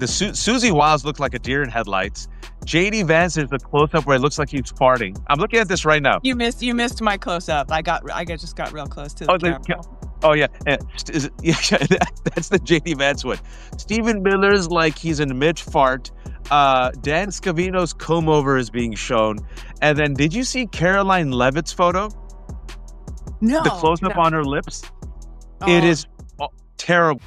Susie Wiles looked like a deer in headlights. JD Vance, there's a close up where it looks like he's farting. I'm looking at this right now. You missed my close up. I just got real close to the camera. Oh yeah, that's the JD Vance one. Stephen Miller's like he's in mid fart. Dan Scavino's comb over is being shown, and then did you see Caroline Levitt's photo? No, the close up on her lips. It is terrible.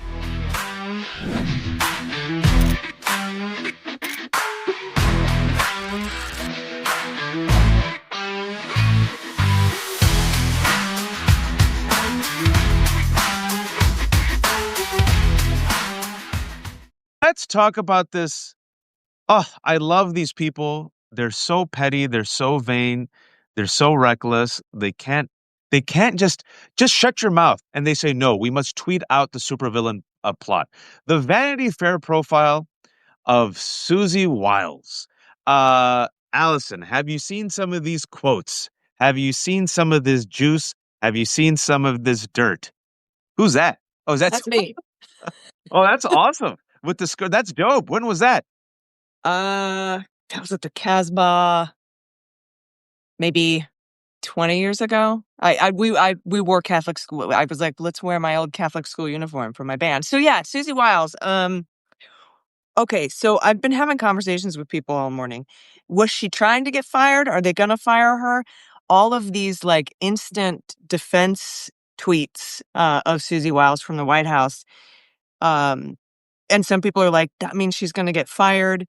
Let's talk about this. Oh, I love these people. They're so petty. They're so vain. They're so reckless. They can't just shut your mouth. And they say, no, we must tweet out the supervillain plot. The Vanity Fair profile of Susie Wiles. Allison, have you seen some of these quotes? Have you seen some of this juice? Have you seen some of this dirt? Who's that? Oh, that's me. Oh, that's awesome. With the skirt, that's dope. When was that? That was at the Casbah, maybe 20 years ago. We wore Catholic school. I was like, let's wear my old Catholic school uniform for my band. So yeah, Susie Wiles. Okay, so I've been having conversations with people all morning. Was she trying to get fired? Are they gonna fire her? All of these like instant defense tweets of Susie Wiles from the White House. And some people are like, that means she's going to get fired.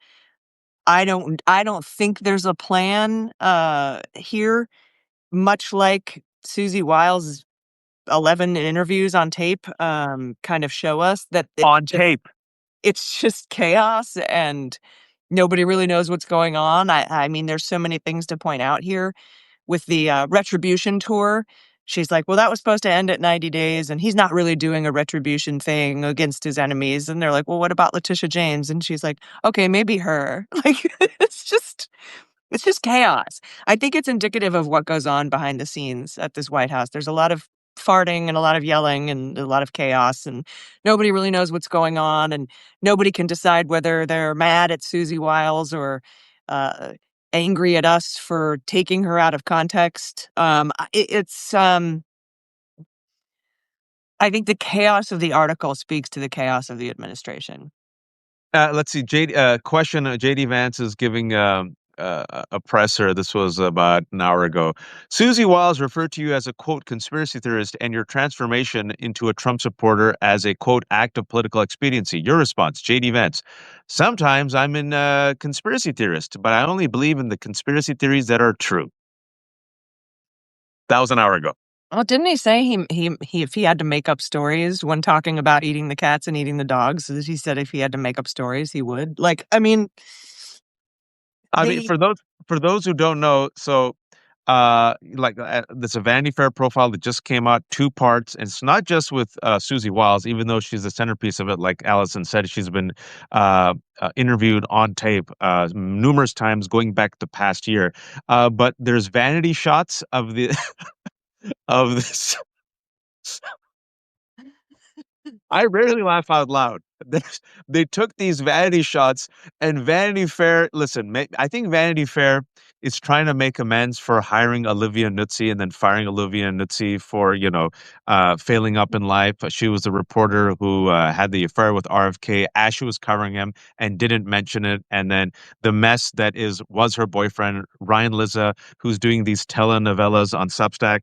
I don't think there's a plan here, much like Susie Wiles' 11 interviews on tape kind of show us that it's just chaos and nobody really knows what's going on. I mean, there's so many things to point out here with the retribution tour. She's like, well, that was supposed to end at 90 days, and he's not really doing a retribution thing against his enemies. And they're like, well, what about Letitia James? And she's like, okay, maybe her. Like, it's just chaos. I think it's indicative of what goes on behind the scenes at this White House. There's a lot of farting and a lot of yelling and a lot of chaos, and nobody really knows what's going on, and nobody can decide whether they're mad at Susie Wiles or angry at us for taking her out of context. I think the chaos of the article speaks to the chaos of the administration. Let's see. Question. JD Vance is giving a presser. This was about an hour ago. Susie Wiles referred to you as a, quote, conspiracy theorist and your transformation into a Trump supporter as a, quote, act of political expediency. Your response, JD Vance. Sometimes I'm a conspiracy theorist, but I only believe in the conspiracy theories that are true. That was an hour ago. Well, didn't he say he if he had to make up stories when talking about eating the cats and eating the dogs? He said if he had to make up stories, he would. Like, I mean, for those who don't know, so there's a Vanity Fair profile that just came out, 2 parts, and it's not just with Susie Wiles, even though she's the centerpiece of it. Like Allison said, she's been interviewed on tape numerous times going back the past year. But there's vanity shots of the of this. I rarely laugh out loud. They took these vanity shots, and Vanity Fair, listen, I think Vanity Fair is trying to make amends for hiring Olivia Nuzzi and then firing Olivia Nuzzi for, failing up in life. She was the reporter who had the affair with RFK as she was covering him and didn't mention it. And then the mess that was her boyfriend, Ryan Lizza, who's doing these telenovelas on Substack,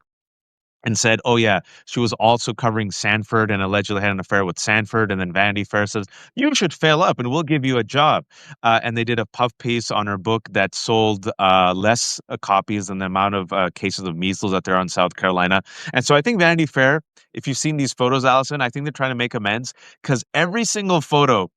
and said, oh, yeah, she was also covering Sanford and allegedly had an affair with Sanford. And then Vanity Fair says, you should fail up and we'll give you a job. And they did a puff piece on her book that sold less copies than the amount of cases of measles that there are in South Carolina. And so I think Vanity Fair, if you've seen these photos, Allison, I think they're trying to make amends because every single photo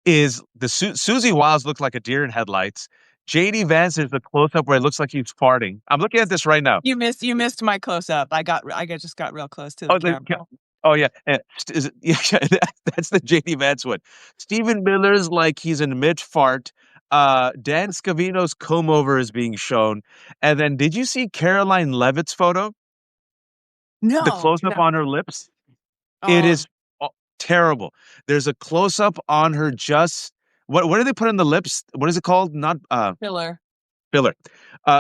is Susie Wiles looked like a deer in headlights. JD Vance is the close up where it looks like he's farting. I'm looking at this right now. You missed my close up. I just got real close to the camera. Oh yeah, that's the JD Vance one. Stephen Miller's like he's in mid fart. Dan Scavino's comb over is being shown, and then did you see Caroline Levitt's photo? No, the close up on her lips. It is terrible. There's a close up on her just What do they put in the lips? What is it called? Not Filler. filler.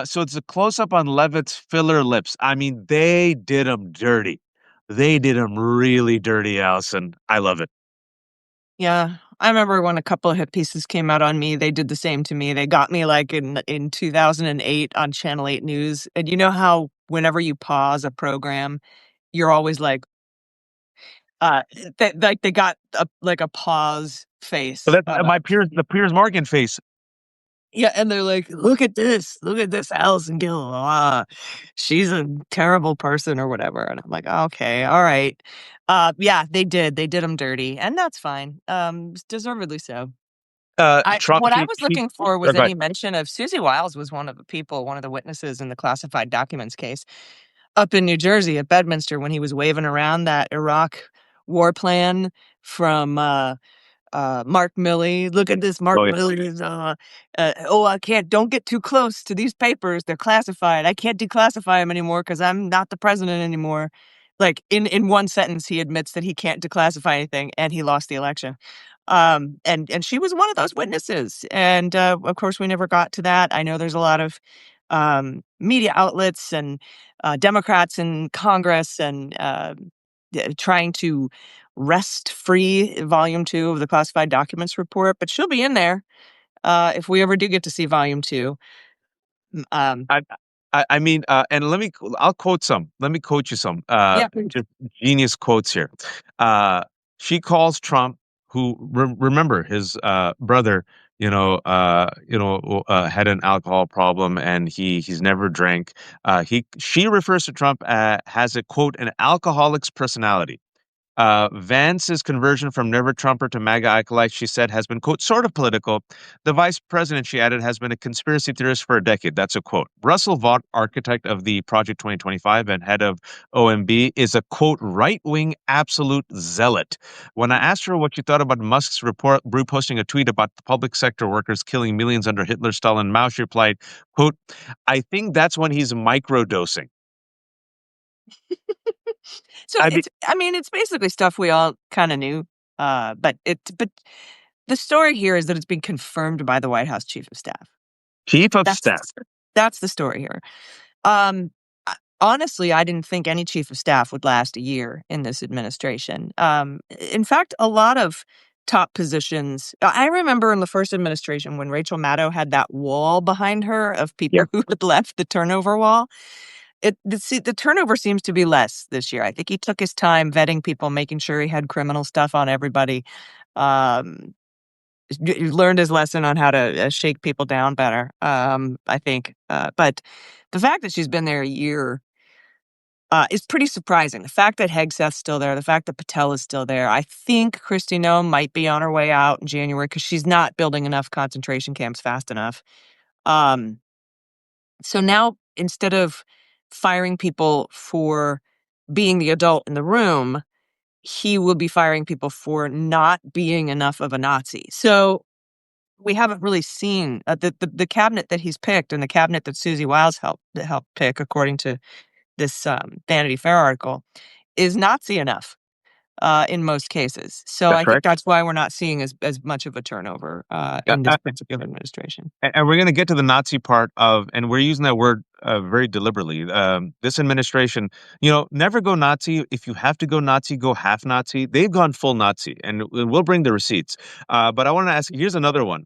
So it's a close up on Levitt's filler lips. I mean, they did them dirty. They did them really dirty, Allison. I love it. Yeah. I remember when a couple of hit pieces came out on me, they did the same to me. They got me, like, in 2008 on Channel 8 News, and you know how whenever you pause a program, you're always like, uh, they got a pause So face, that's my Piers, the Piers Morgan face. yeah, and they're like, look at this Allison Gill, she's a terrible person," or whatever, and I'm like, "Okay, alright." Yeah, they did 'em dirty, and that's fine, deservedly so. I Trump, what I was she looking for oh, was go ahead. any mention of Susie Wiles was one of the witnesses in the classified documents case up in New Jersey at Bedminster when he was waving around that Iraq war plan from, Mark Milley. "Look at this Mark Oh, yeah. Milley's, oh, I can't don't get too close to these papers, they're classified. I can't declassify them anymore because 'cause I'm not the president anymore." Like, in one sentence, he admits that he can't declassify anything, and he lost the election. And she was one of those witnesses, and, of course, we never got to that. I know there's a lot of, media outlets and, Democrats in Congress and, trying to wrest free volume 2 of the classified documents report, but she'll be in there, if we ever do get to see volume 2. Mm, I I mean, and I'll quote some. Let me quote you some, yeah, please. just genius quotes here. Uh, she calls Trump, who remember his, brother, had an alcohol problem and he's never drank. She refers to Trump, has a quote, "an alcoholic's personality." Vance's conversion from never Trumper to MAGA acolyte, she said, has been, quote, sort of political. The vice president, she added, has been a conspiracy theorist for a decade. That's a quote. Russell Vought, architect of the Project 2025 and head of OMB, is a, quote, right wing absolute zealot. When I asked her what she thought about Musk's report, posting a tweet about the public sector workers killing millions under Hitler, Stalin, Mao, she replied, quote, "I think that's when he's microdosing." So I mean, it's I mean, it's basically stuff we all kinda knew, but the story here is that it's been confirmed by the White House Chief of Staff. chief of That's staff. that's the story here. I honestly, I didn't think any chief of staff would last a year in this administration. In fact, a lot of top positions I remember in the first administration when Rachel Maddow had that wall behind her of people Yep. who had left, the turnover wall. The turnover seems to be less this year. I think he took his time vetting people, making sure he had criminal stuff on everybody. Um, learned his lesson on how to, shake people down better, I think, but the fact that she's been there a year, is pretty surprising. The fact that Hegseth's still there, the fact that Patel is still there, I think Kristi Noem might be on her way out in January because she's not building enough concentration camps fast enough. Um, so now instead of firing people for being the adult in the room, he will be firing people for not being enough of a Nazi. So we haven't really seen, the cabinet that he's picked and the cabinet that Susie Wiles helped pick, according to this, Vanity Fair article, is Nazi enough, in most cases. So That's I think correct. that's why we're not seeing as much of a turnover, Yeah, in this particular administration. and we're going to get to the Nazi part of, and we're using that word very deliberately. This administration, never go Nazi. If you have to go Nazi, go half Nazi. They've gone full Nazi, and we'll bring the receipts. But I want to ask, here's another one.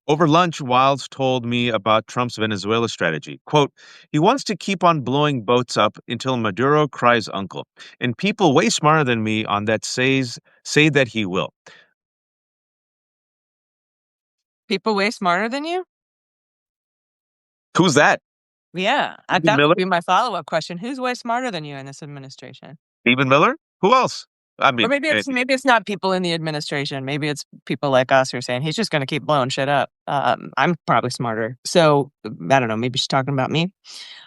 Over lunch, Wiles told me about Trump's Venezuela strategy. Quote, he wants to keep on blowing boats up until Maduro cries uncle. And people way smarter than me on that say that he will. People way smarter than you? Who's that? Yeah, Stephen that would Miller? be my follow-up question. Who's way smarter than you in this administration? Stephen Miller? Who else? I Or mean, maybe it's not people in the administration. Maybe it's people like us who are saying he's just going to keep blowing shit up. I'm probably smarter. So I don't know. Maybe she's talking about me.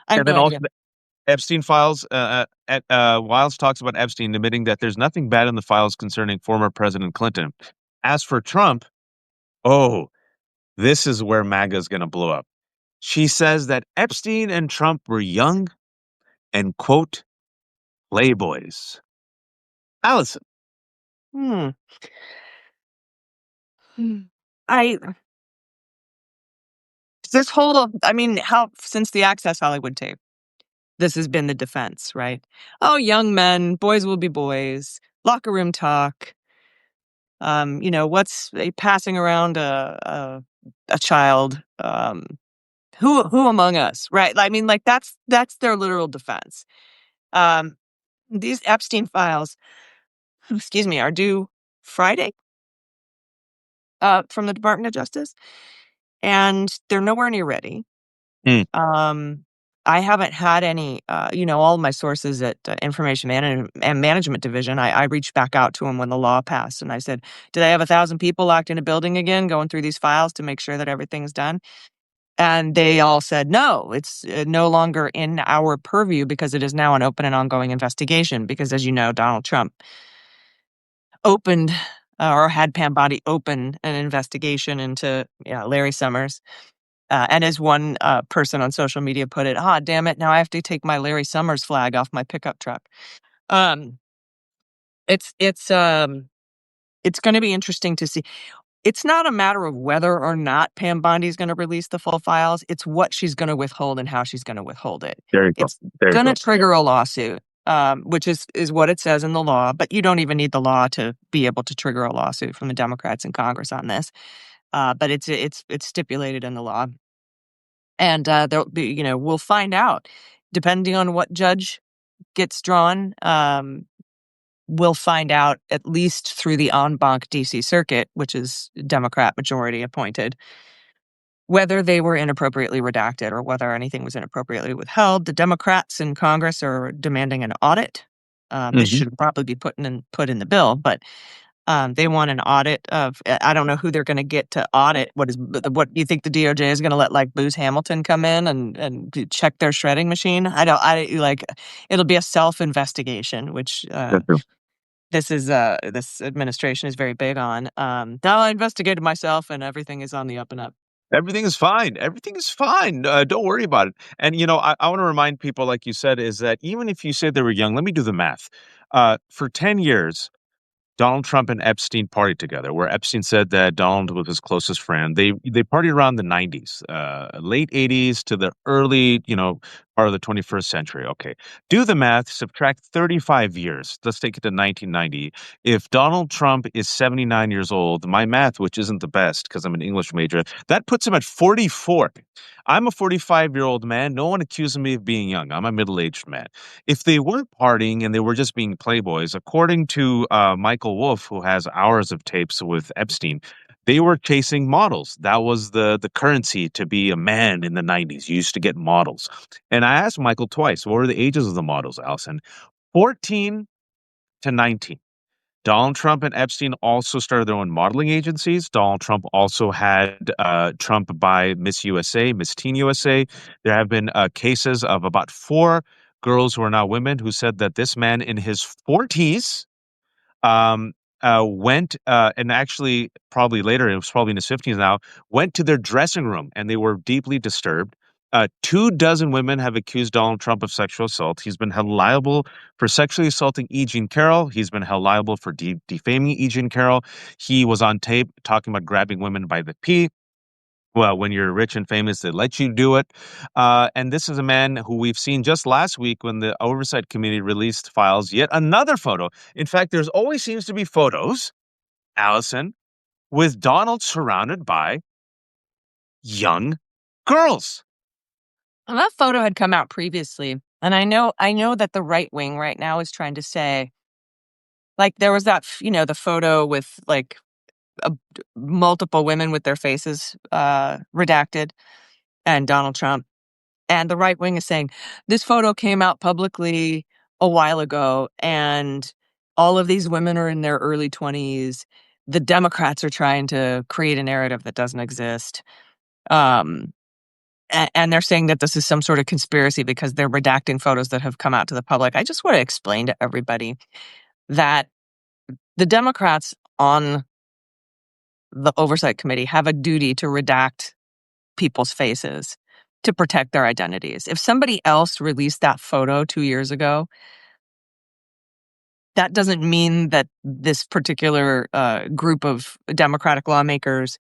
I have and no then also idea. the Epstein files. Wiles talks about Epstein, admitting that there's nothing bad in the files concerning former President Clinton. As for Trump, oh, this is where MAGA is going to blow up. She says that Epstein and Trump were young and, quote, playboys. Allison, Hmm. Hmm. I this whole I mean, how since the Access Hollywood tape, this has been the defense, right? Oh, young men, boys will be boys, locker room talk. What's passing around a child? Who among us, right? I mean, like that's their literal defense. Um, these Epstein files, excuse me, are due Friday from the Department of Justice, and they're nowhere near ready. Mm. Um, I haven't had any, all of my sources at Information and Management Division. I reached back out to them when the law passed, and I said, "Do they have 1,000 people locked in a building again, going through these files to make sure that everything's done?" And they all said, "No, it's no longer in our purview because it is now an open and ongoing investigation." Because, as you know, Donald Trump opened or had Pam Bondi open an investigation into Larry Summers. And as one person on social media put it, "Ah, damn it! Now I have to take my Larry Summers flag off my pickup truck." Um, it's it's um, it's going to be interesting to see. It's not a matter of whether or not Pam Bondi is going to release the full files. It's what she's going to withhold and how she's going to withhold it. There you go. It's There you going to go. trigger a lawsuit, which is what it says in the law. But you don't even need the law to be able to trigger a lawsuit from the Democrats in Congress on this. But it's stipulated in the law. And, there'll be we'll find out. Depending on what judge gets drawn, we'll find out at least through the en banc DC circuit, which is Democrat majority appointed, whether they were inappropriately redacted or whether anything was inappropriately withheld. The Democrats in Congress are demanding an audit. This Mhm. should probably be put in the bill, but they want an audit of I don't know who they're gonna get to audit. What you think the DOJ is gonna let, like, Booz Hamilton come in and check their shredding machine? It'll be a self-investigation, which, That's true. this administration is very big on. "No, I investigated myself and everything is on the up and up." Everything is fine. Everything is fine. Don't worry about it. And I want to remind people, like you said, is that even if you say they were young, let me do the math. For 10 years, Donald Trump and Epstein partied together, where Epstein said that Donald was his closest friend. They partied around the 90s, late 80s to the early, part of the 21st century. Okay. Do the math, subtract 35 years. Let's take it to 1990. If Donald Trump is 79 years old, my math, which isn't the best because I'm an English major, that puts him at 44. I'm a 45-year-old man. No one accuses me of being young. I'm a middle-aged man. If they weren't partying and they were just being playboys, according to Michael Wolff, who has hours of tapes with Epstein, they were chasing models. That was the currency to be a man in the 90s. You used to get models. And I asked Michael twice, what were the ages of the models, Allison? 14 to 19. Donald Trump and Epstein also started their own modeling agencies. Donald Trump also had Trump buy Miss USA, Miss Teen USA. There have been cases of about 4 girls who are now women who said that this man in his 40s went and actually probably later, it was probably in his 50s now, went to their dressing room and they were deeply disturbed. 2 dozen women have accused Donald Trump of sexual assault. He's been held liable for sexually assaulting E. Jean Carroll. He's been held liable for defaming E. Jean Carroll. He was on tape talking about grabbing women by the pee. Well, when you're rich and famous, they let you do it. And this is a man who we've seen just last week when the Oversight Committee released files, yet another photo. In fact, there's always seems to be photos, Allison, with Donald surrounded by young girls. And that photo had come out previously, and I know that the right wing right now is trying to say, like, there was the photo with, like, multiple women with their faces, redacted, and Donald Trump. And the right wing is saying, "This photo came out publicly a while ago, and all of these women are in their early 20s. The Democrats are trying to create a narrative that doesn't exist." Um, and they're saying that this is some sort of conspiracy because they're redacting photos that have come out to the public. I just want to explain to everybody that the Democrats on the Oversight Committee have a duty to redact people's faces to protect their identities. If somebody else released that photo 2 years ago, that doesn't mean that this particular group of Democratic lawmakers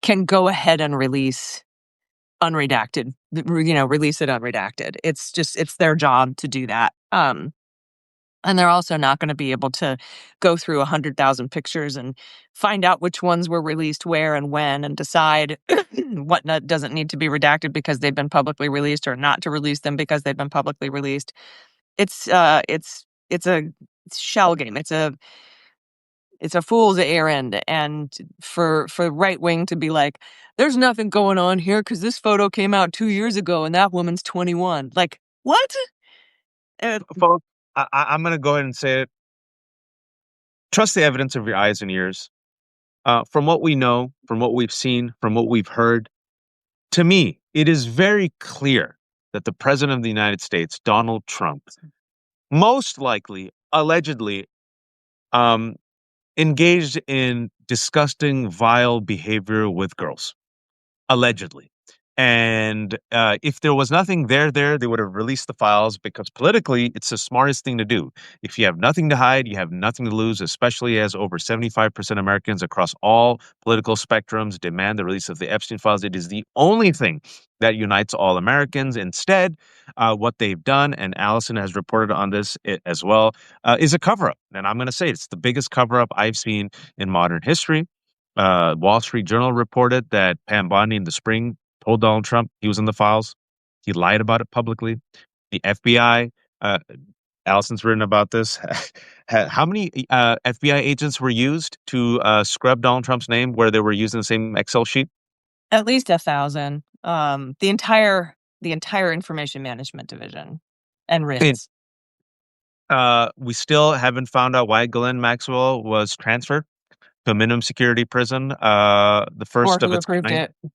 can go ahead and release unredacted, release it unredacted. It's their job to do that. And they're also not going to be able to go through 100,000 pictures and find out which ones were released where and when and decide what doesn't need to be redacted because they've been publicly released or not to release them because they've been publicly released. It's a shell game. It's a fool's errand, and for right wing to be like, there's nothing going on here because this photo came out 2 years ago and that woman's 21. Like, what? Folks, I'm going to go ahead and say it. Trust the evidence of your eyes and ears. From what we know, from what we've seen, from what we've heard, to me, it is very clear that the president of the United States, Donald Trump, most likely, allegedly, um, engaged in disgusting, vile behavior with girls. Allegedly. And if there was nothing there, they would have released the files because politically, it's the smartest thing to do. If you have nothing to hide, you have nothing to lose, especially as over 75% of Americans across all political spectrums demand the release of the Epstein files. It is the only thing that unites all Americans. Instead, what they've done, and Allison has reported on this as well, is a cover up. And I'm going to say it's the biggest cover up I've seen in modern history. Wall Street Journal reported that Pam Bondi in the spring told Donald Trump he was in the files. He lied about it publicly. The FBI, uh, Allison's written about this. How many FBI agents were used to scrub Donald Trump's name where they were using the same Excel sheet? At least 1,000. The entire information management division and And, RINs. we still haven't found out why Ghislaine Maxwell was transferred to a minimum security prison, the Or first of who its approved kind. it.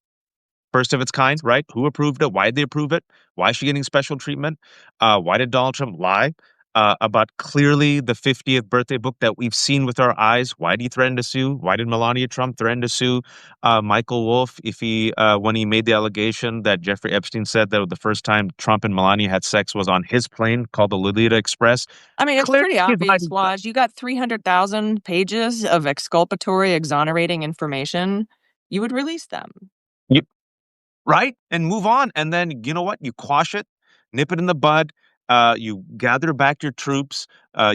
First of its kind, right? Who approved it? Why did they approve it? Why is she getting special treatment? Why did Donald Trump lie about clearly the 50th birthday book that we've seen with our eyes? Why did he threaten to sue? Why did Melania Trump threaten to sue Michael Wolff if he when he made the allegation that Jeffrey Epstein said that the first time Trump and Melania had sex was on his plane called the Lolita Express? I mean, it's Clearly, pretty he's obvious, hiding stuff. Waj. You got 300,000 pages of exculpatory, exonerating information. You would release them. Right? And move on. And then, you know what? You quash it, nip it in the bud. You gather back your troops.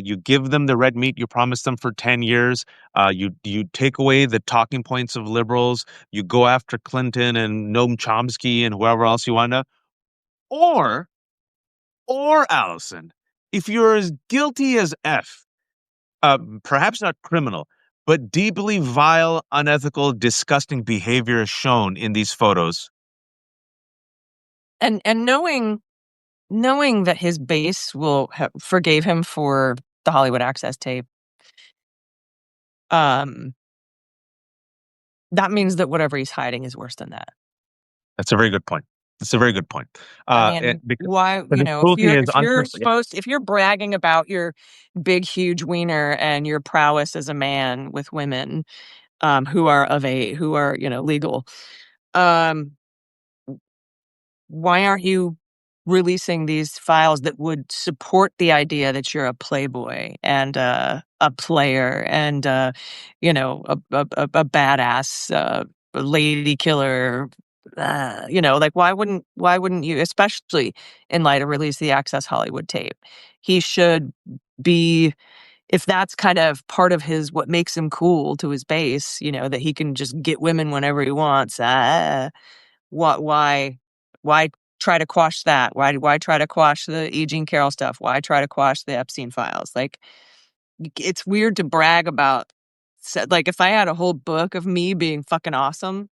You give them the red meat you promised them for 10 years. You take away the talking points of liberals. You go after Clinton and Noam Chomsky and whoever else you want to. Or, or Allison, if you're as guilty as F, perhaps not criminal, but deeply vile, unethical, disgusting behavior is shown in these photos. And knowing that his base forgave him for the Hollywood Access tape, that means that whatever he's hiding is worse than that. That's a very good point. That's a very good point. I mean, Because why, his cruelty is if you're bragging about your big, huge wiener and your prowess as a man with women, who are legal, um, why aren't you releasing these files that would support the idea that you're a playboy and a player and a badass lady killer? Like why wouldn't you, especially in light of Release the Access Hollywood tape? He should be, if that's kind of part of his what makes him cool to his base, that he can just get women whenever he wants. What? Why try to quash that? Why try to quash the E. Jean Carroll stuff? Why try to quash the Epstein files? Like, it's weird to brag about. Like, if I had a whole book of me being fucking awesome,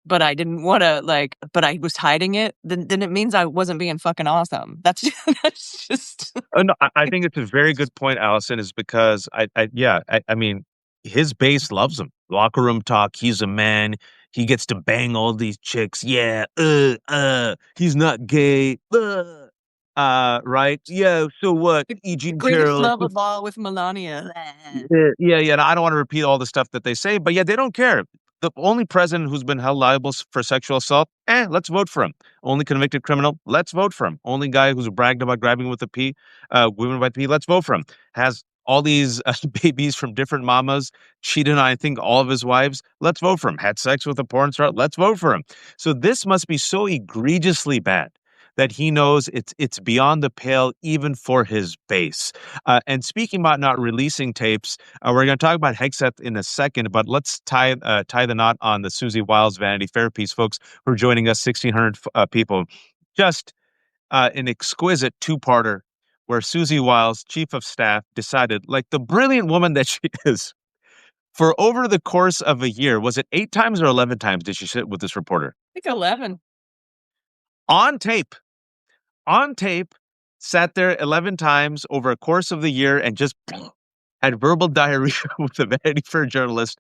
but I didn't want to, but I was hiding it, then it means I wasn't being fucking awesome. That's that's just. no, I think it's a very good point, Allison, is because I mean, his base loves him. Locker room talk, he's a man. He gets to bang all these chicks. Yeah, he's not gay. Right? Yeah, so what? E. The Jean greatest Carroll. love of all with Melania. Yeah. And I don't want to repeat all the stuff that they say, but yeah, they don't care. The only president who's been held liable for sexual assault, let's vote for him. Only convicted criminal, let's vote for him. Only guy who's bragged about grabbing with a P, women by the P, let's vote for him. Has all these babies from different mamas, cheated on, I think, all of his wives. Let's vote for him. Had sex with a porn star. Let's vote for him. So this must be so egregiously bad that he knows it's beyond the pale even for his base. And speaking about not releasing tapes, we're going to talk about Hegseth in a second, but let's tie the knot on the Susie Wiles Vanity Fair piece, folks who are joining us, 1,600 people. Just an exquisite two-parter where Susie Wiles, chief of staff, decided, like the brilliant woman that she is, for over the course of a year, was it 8 times or 11 times did she sit with this reporter? I think 11. On tape, on tape, sat there 11 times over a course of the year and just had verbal diarrhea with the Vanity Fair journalist.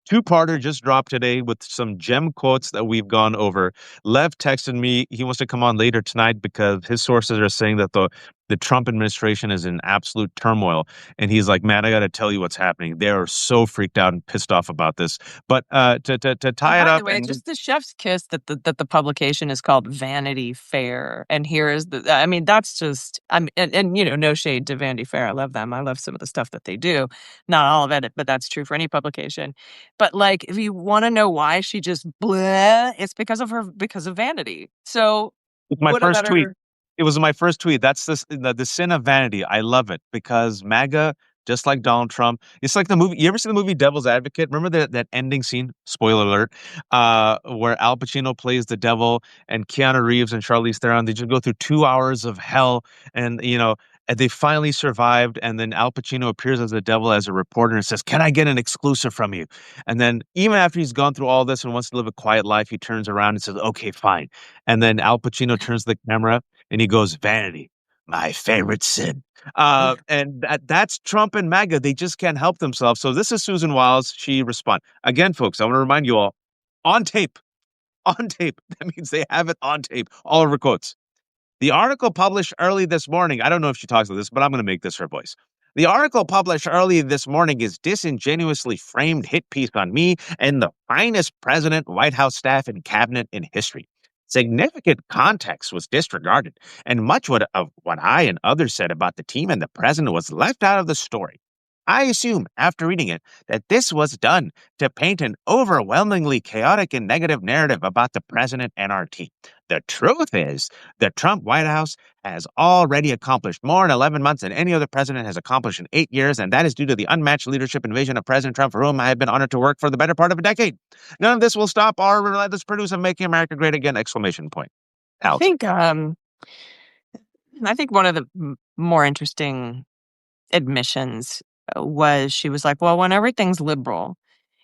Two-parter just dropped today with some gem quotes that we've gone over. Lev texted me. He wants to come on later tonight because his sources are saying that the Trump administration is in absolute turmoil. And he's like, man, I got to tell you what's happening. They are so freaked out and pissed off about this. But to tie it By the up way, and just the chef's kiss that the publication is called Vanity Fair, and here is I mean, that's just and no shade to Vanity Fair. I love them. I love some of the stuff that they do. Not all of it, but that's true for any publication. But like, if you want to know why she just bleh, it's because of vanity. So it's my what a first tweet. better It was my first tweet. That's the sin of vanity. I love it because MAGA, just like Donald Trump, it's like the movie. You ever see the movie Devil's Advocate? Remember that ending scene? Spoiler alert, where Al Pacino plays the devil and Keanu Reeves and Charlize Theron. They just go through 2 hours of hell, and and they finally survived. And then Al Pacino appears as the devil as a reporter and says, "Can I get an exclusive from you?" And then even after he's gone through all this and wants to live a quiet life, he turns around and says, "Okay, fine." And then Al Pacino turns to the camera and he goes, "Vanity, my favorite sin." And that's Trump and MAGA. They just can't help themselves. So this is Susan Wiles. She responded. Again, folks, I want to remind you all, on tape, on tape. That means they have it on tape, all over quotes. The article published early this morning, I don't know if she talks about this, but I'm going to make this her voice. The article published early this morning is disingenuously framed hit piece on me and the finest president, White House staff, and cabinet in history. Significant context was disregarded, and much of what I and others said about the team and the president was left out of the story. I assume, after reading it, that this was done to paint an overwhelmingly chaotic and negative narrative about the president and our team. The truth is, the Trump White House has already accomplished more in 11 months than any other president has accomplished in 8 years, and that is due to the unmatched leadership and vision of President Trump, for whom I have been honored to work for the better part of a decade. None of this will stop our relentless pursuit of making America great again! Exclamation point. I Allison. think I think one of the more interesting admissions was she was like, well, when everything's liberal,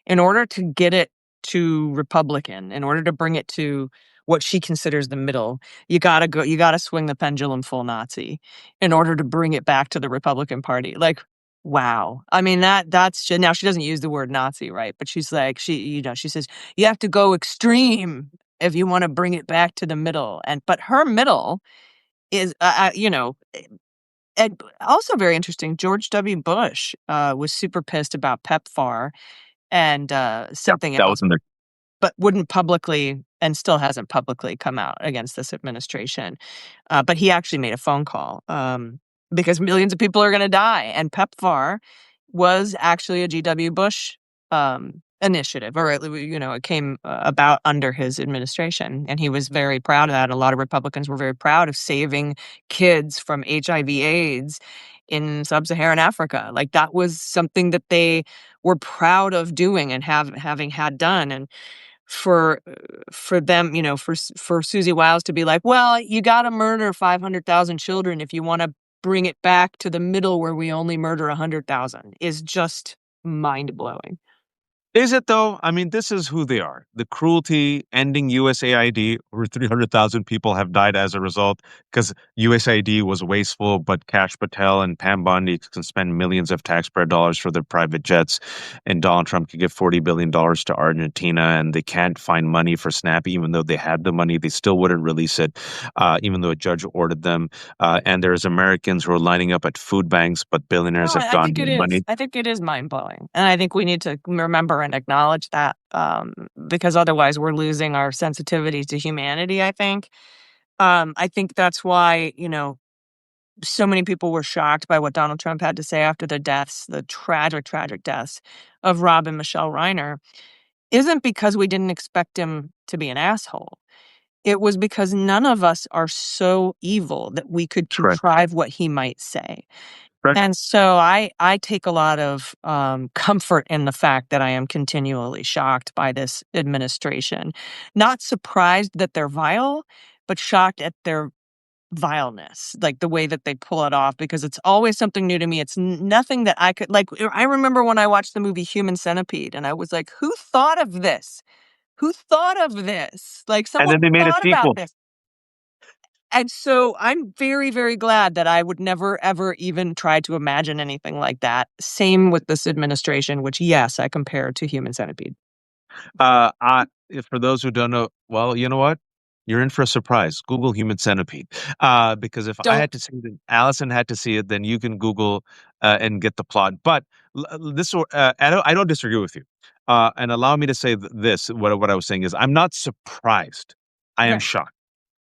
in order to get it to Republican, in order to bring it to what she considers the middle, you gotta swing the pendulum full Nazi in order to bring it back to the Republican Party. Like, wow. I mean, now she doesn't use the word Nazi, right? But she's like, she says, you have to go extreme if you want to bring it back to the middle. But her middle is, and also very interesting, George W. Bush was super pissed about PEPFAR and Yep, something that else, was in there. but wouldn't publicly and still hasn't publicly come out against this administration. But he actually made a phone call because millions of people are going to die. And PEPFAR was actually a G.W. Bush initiative, or it came about under his administration. And he was very proud of that. A lot of Republicans were very proud of saving kids from HIV/AIDS in sub-Saharan Africa. Like, that was something that they were proud of doing and having had done. And for them, for Susie Wiles to be like, well, you got to murder 500,000 children if you want to bring it back to the middle where we only murder 100,000 is just mind blowing. Is it though? I mean, this is who they are. The cruelty ending USAID. Over 300,000 people have died as a result because USAID was wasteful, but Kash Patel and Pam Bondi can spend millions of taxpayer dollars for their private jets, and Donald Trump could give $40 billion to Argentina, and they can't find money for SNAP, even though they had the money. They still wouldn't release it, even though a judge ordered them. And there's Americans who are lining up at food banks, but billionaires No, have I gone think no it is. money. I think it is mind blowing. And I think we need to remember and acknowledge that because otherwise we're losing our sensitivity to humanity, I think. I think that's why, so many people were shocked by what Donald Trump had to say after the deaths, the tragic, tragic deaths of Rob and Michelle Reiner, isn't because we didn't expect him to be an asshole. It was because none of us are so evil that we could Correct. contrive what he might say. Correct. And so I take a lot of comfort in the fact that I am continually shocked by this administration. Not surprised that they're vile, but shocked at their vileness, like the way that they pull it off, because it's always something new to me. It's nothing that I could, like, I remember when I watched the movie Human Centipede and I was like, who thought of this? Who thought of this? Like, And then someone they made a thought about sequel. this. And so I'm very, very glad that I would never, ever even try to imagine anything like that. Same with this administration, which, yes, I compare to Human Centipede. For those who don't know, well, you know what? You're in for a surprise. Google Human Centipede. Because if I Don't. had to see it, Allison had to see it, then you can Google and get the plot. But I don't disagree with you. And allow me to say this. What I was saying is, I'm not surprised. I am Right. shocked.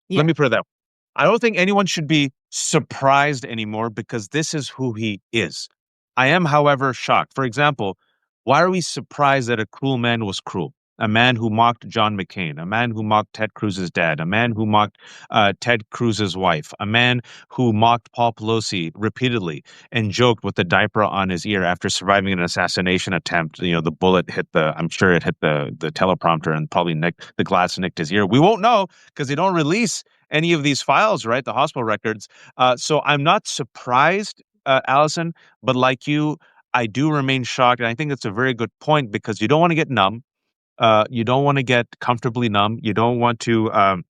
Let Yeah. me put it that way. I don't think anyone should be surprised anymore because this is who he is. I am, however, shocked. For example, why are we surprised that a cruel man was cruel? A man who mocked John McCain, a man who mocked Ted Cruz's dad, a man who mocked Ted Cruz's wife, a man who mocked Paul Pelosi repeatedly and joked with the diaper on his ear after surviving an assassination attempt. You know, the bullet hit I'm sure it hit the teleprompter and probably nicked the glass, nicked his ear. We won't know because they don't release any of these files, right? The hospital records. So I'm not surprised, Allison, but like you, I do remain shocked. And I think it's a very good point because you don't want to get numb. You don't want to get comfortably numb. You don't want to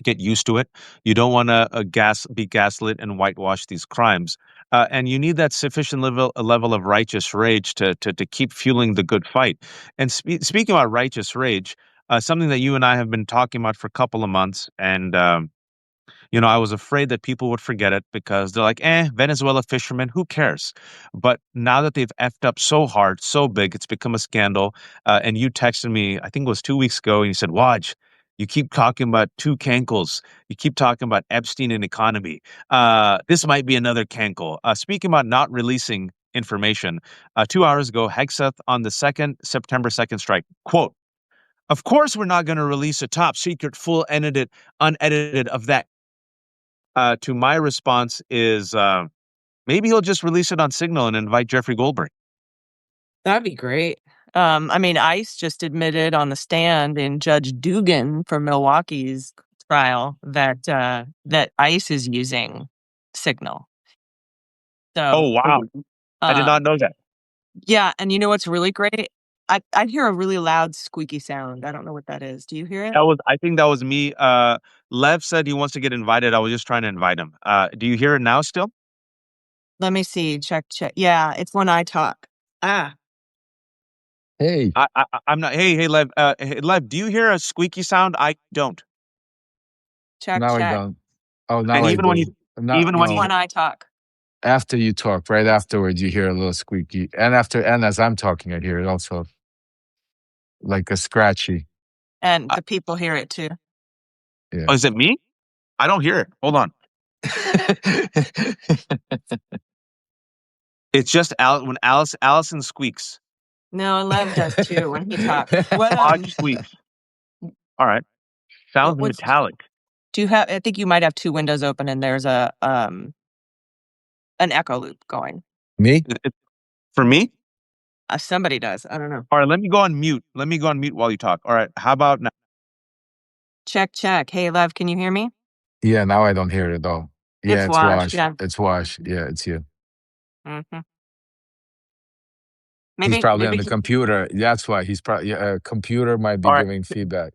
get used to it. You don't want to be gaslit and whitewash these crimes. And you need that sufficient level of righteous rage to keep fueling the good fight. And speaking about righteous rage, something that you and I have been talking about for a couple of months, and I was afraid that people would forget it because they're like, Venezuela fishermen, who cares? But now that they've effed up so hard, so big, it's become a scandal. And you texted me, I think it was 2 weeks ago, and you said, Waj, you keep talking about two cankles. You keep talking about Epstein and economy. This might be another cankle. Speaking about not releasing information, 2 hours ago, Hegseth on the September 2nd strike, quote, of course, we're not going to release a top secret, full edited, unedited of that. To my response is maybe he'll just release it on Signal and invite Jeffrey Goldberg. That'd be great. I mean, ICE just admitted on the stand in Judge Dugan for Milwaukee's trial that that ICE is using Signal. Oh, So, wow. I did not um, know that. yeah, and you know what's really great? I hear a really loud squeaky sound. I don't know what that is. Do you hear it? I think that was me. Lev said he wants to get invited. I was just trying to invite him. Do you hear it now still? Let me see. Check, check. Yeah, it's when I talk. Ah, Hey, I'm not. Hey, Lev. Hey, Lev, do you hear a squeaky sound? I don't. check, now I check. don't. Oh, now And I even when you, do. Not even when It's you, when no. I talk. After you talk, right afterwards, you hear a little squeaky, and as I'm talking, I hear it also like a scratchy. And the people hear it too. Yeah. oh, is it me? I don't hear it. Hold on. It's just when Allison squeaks. No, Lev does too when he talks. What Odd squeaks. All right. Sounds what's metallic. do you have? I think you might have two windows open and there's a an echo loop going. Me? For me? Somebody does. I don't know. All right, let me go on mute. Let me go on mute while you talk. All right, how about now? Check, check. Hey, Lev, can you hear me? Yeah. Now I don't hear it at all. Yeah, It's it's Wash. Wash. Yeah. It's Wash. Yeah, it's you. hmm He's Maybe, probably on maybe. the computer. That's why he's probably. Yeah, computer might be All right, giving feedback.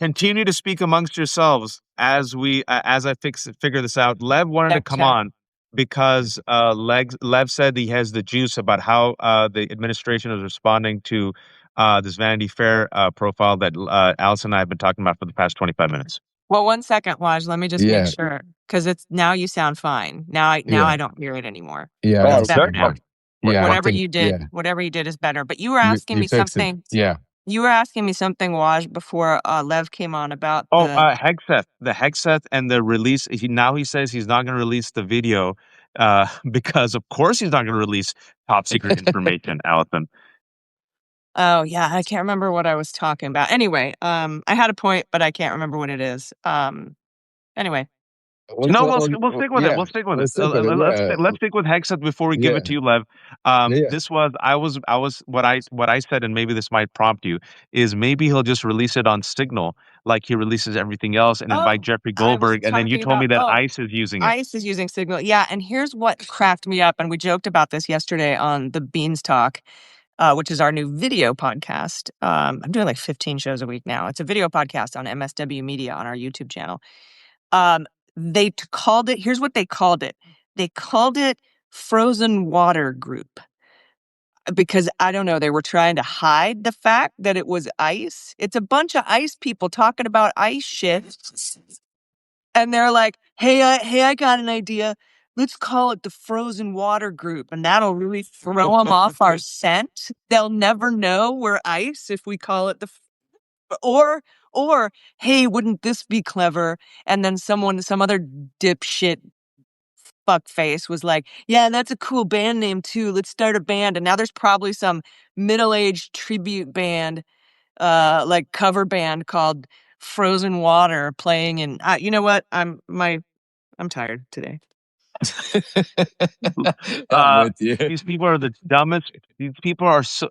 continue to speak amongst yourselves as I figure this out. Lev wanted to Check, come check. on because Lev said he has the juice about how the administration is responding to this Vanity Fair profile that Allison and I have been talking about for the past 25 minutes. Well, 1 second, Waj. Let me just make Yeah. sure because it's now you sound fine. Now Yeah. I don't hear it anymore. Yeah. It's That's better Good. now. yeah. I Whatever think. you Yeah. did, whatever you did is better. But you were You asking you me fixed it. something. Yeah. You were asking me something, Waj, before Lev came on about Oh, the. The Hexeth and the release. He says he's not going to release the video because, of course, he's not going to release top secret information, Allison. Oh yeah, I can't remember what I was talking about. Anyway, I had a point, but I can't remember what it is. Anyway. No, we'll stick with it. We'll stick with it. Let's stick with it. Yeah, Let's stick with Hexeth before we give yeah, it to you, Lev. yeah. This was I was what I said, and maybe this might prompt you, is maybe he'll just release it on Signal like he releases everything else and invite Oh, Jeffrey I was Goldberg, and then you talking told me about that ICE is using it. ICE is using Signal. Yeah, and here's what cracked me up, and we joked about this yesterday on the Beanstalk, which is our new video podcast. I'm doing like 15 shows a week now. It's a video podcast on MSW Media on our YouTube channel. They called it, here's what they called it. They called it Frozen Water Group. Because I don't know, they were trying to hide the fact that it was ICE. It's a bunch of ICE people talking about ICE shit. And they're like, hey, I got an idea. Let's call it the Frozen Water Group, and that'll really throw them off our scent. They'll never know we're ICE if we call it or hey, wouldn't this be clever? And then some other dipshit fuckface was like, yeah, that's a cool band name too. Let's start a band. And now there's probably some middle-aged tribute band, like cover band called Frozen Water playing. And you know what? I'm tired today. I'm with you. These people are the dumbest. These people are so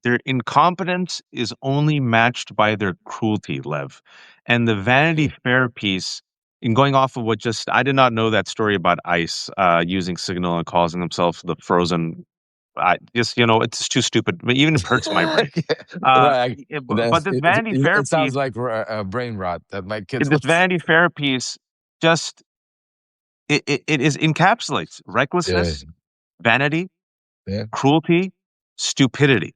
their incompetence is only matched by their cruelty, Lev. And the Vanity Fair piece, in going off of what just I did not know that story about ICE using Signal and calling themselves the Frozen. I just it's too stupid. But even it hurts my brain. Right. But this Vanity Fair It sounds piece, like brain rot that my kids this listen. Vanity Fair piece, just it is encapsulates Yeah, recklessness, vanity, yeah. cruelty, stupidity.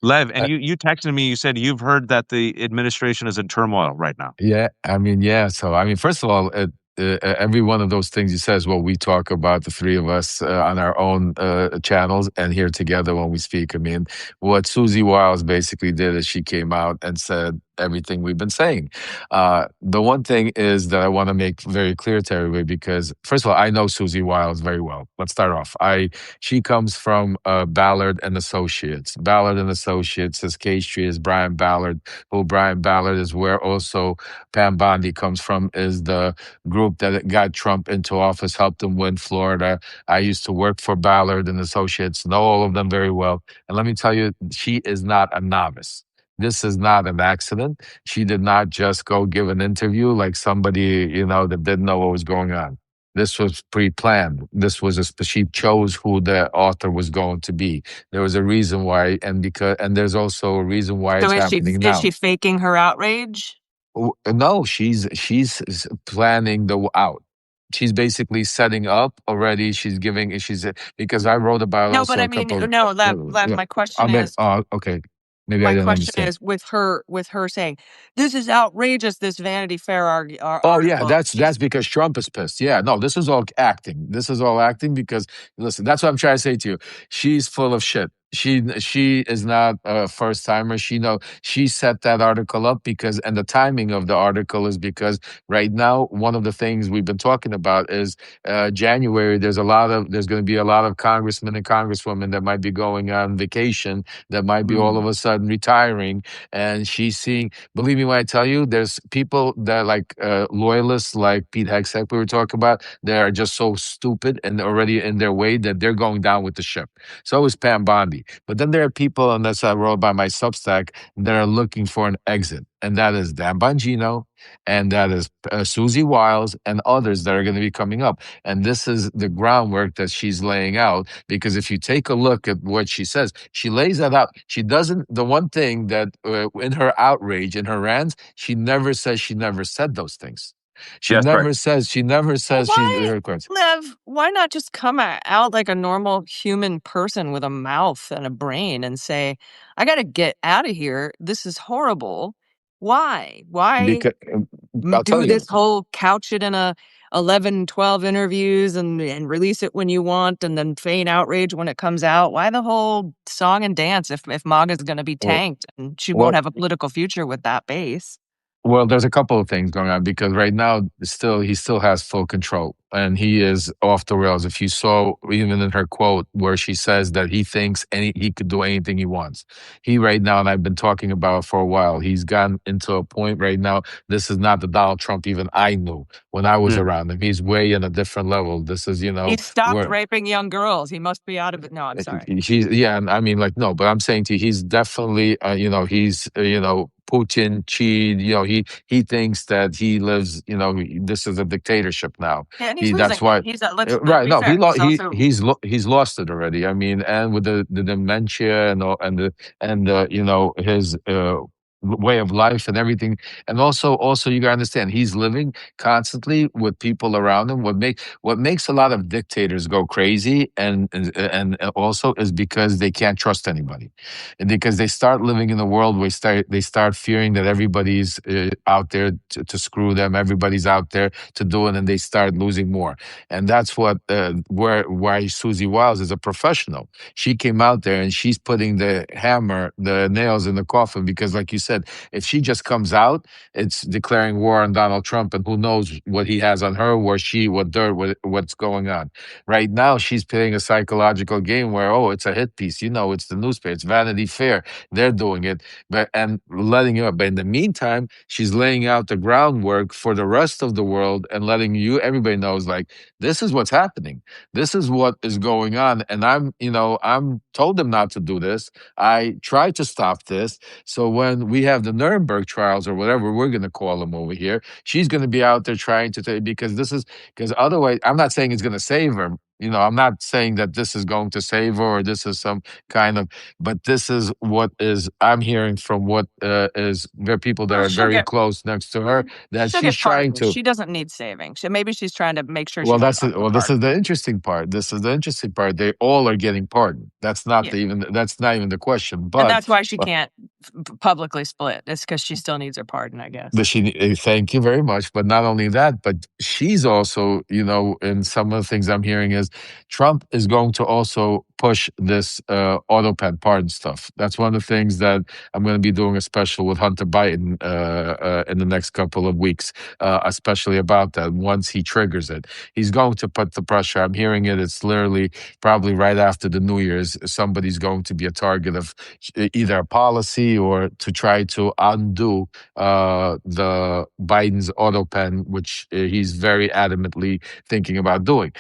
Lev, and you texted me. You said you've heard that the administration is in turmoil right now. Yeah, I mean, yeah. So, I mean, first of all, every one of those things you said is what we talk about, the three of us on our own channels and here together when we speak. I mean, what Susie Wiles basically did is she came out and said everything we've been saying. The one thing is that I want to make very clear to everybody because, first of all, I know Susie Wiles very well. Let's start off. She comes from Ballard and Associates. Ballard and Associates, his case tree is Brian Ballard, who Brian Ballard is where also Pam Bondi comes from, is the group that got Trump into office, helped him win Florida. I used to work for Ballard and Associates, know all of them very well. And let me tell you, she is not a novice. This is not an accident. She did not just go give an interview like somebody, that didn't know what was going on. This was pre-planned. She chose who the author was going to be. There was a reason why, and there's also a reason why it's happening now. Is she faking her outrage? No, she's planning the out. She's basically setting up already. Because I wrote about No, also but I a mean, couple. no, my question is. Okay. Maybe I My didn't question understand. is with her saying, "This is outrageous." This Vanity Fair article. Oh yeah, that's because Trump is pissed. Yeah, no, this is all acting. This is all acting because listen, that's what I'm trying to say to you. She's full of shit. She is not a first timer. She set that article up and the timing of the article is because right now one of the things we've been talking about is January. There's going to be a lot of congressmen and congresswomen that might be going on vacation, that might be all of a sudden retiring, and she's seeing. Believe me when I tell you, there's people that like loyalists like Pete Hegseth we were talking about. They are just so stupid and already in their way that they're going down with the ship. So is Pam Bondi. But then there are people, and that's I wrote by my Substack, that are looking for an exit. And that is Dan Bongino, and that is Susie Wiles, and others that are going to be coming up. And this is the groundwork that she's laying out. Because if you take a look at what she says, she lays that out. She doesn't, the one thing that in her outrage, in her rants, she never said those things. She never says Lev, why not just come out like a normal human person with a mouth and a brain and say, I got to get out of here. This is horrible. Why? Because, I'll tell do you. this whole couch it in a 11, 12 interviews and release it when you want and then feign outrage when it comes out. Why the whole song and dance if MAGA is going to be Well, tanked and she won't well, have a political future with that base? Well, there's a couple of things going on because right now, he still has full control, and he is off the rails. If you saw even in her quote where she says that he thinks he could do anything he wants. He right now, and I've been talking about it for a while. He's gotten into a point right now. This is not the Donald Trump even I knew when I was Mm. around him. He's way in a different level. This is He stopped where raping young girls. He must be out of it. No, I'm sorry. he's and I mean like no, but I'm saying to you, he's definitely he's Putin, cheat. He thinks that he lives. This is a dictatorship now. Yeah, and he's That's losing why. it. Let's Right? be No, fair. He's also he's lost it already. I mean, and with the dementia and all, and his way of life and everything, and also you gotta understand he's living constantly with people around him. What makes a lot of dictators go crazy and also is because they can't trust anybody, and because they start living in a world where they start fearing that everybody's out there to screw them, everybody's out there to do it, and they start losing more. And that's why Susie Wiles is a professional. She came out there and she's putting the nails in the coffin because, like you said, if she just comes out, it's declaring war on Donald Trump, and who knows what he has on her, what's going on. Right now, she's playing a psychological game where, oh, it's a hit piece. It's the newspaper, it's Vanity Fair. They're doing it, and letting you up. But in the meantime, she's laying out the groundwork for the rest of the world and letting everybody knows, like, this is what's happening. This is what is going on. And I'm told them not to do this. I tried to stop this. So when we have the Nuremberg trials or whatever we're going to call them over here, she's going to be out there trying to because otherwise, I'm not saying it's going to save her. I'm not saying that this is going to save her or this is some kind of, but this is what is I'm hearing from what is there are people that Well, are she'll very get close next to her that she'll she's get trying pardoned. to. She doesn't need saving. Maybe she's trying to make sure she Well, holds on to the this is pardon. the interesting part. This is the interesting part. They all are getting pardoned. That's not Yeah. that's not even the question. And But that's why she can't publicly split. It's because she still needs her pardon, I guess. thank you very much. But not only that, but she's also, and some of the things I'm hearing is Trump is going to also push this auto pen pardon stuff. That's one of the things that I'm going to be doing a special with Hunter Biden in the next couple of weeks, especially about that. Once he triggers it, he's going to put the pressure. I'm hearing it. It's literally probably right after the New Year's, somebody's going to be a target of either a policy or to try to undo the Biden's auto pen, which he's very adamantly thinking about doing.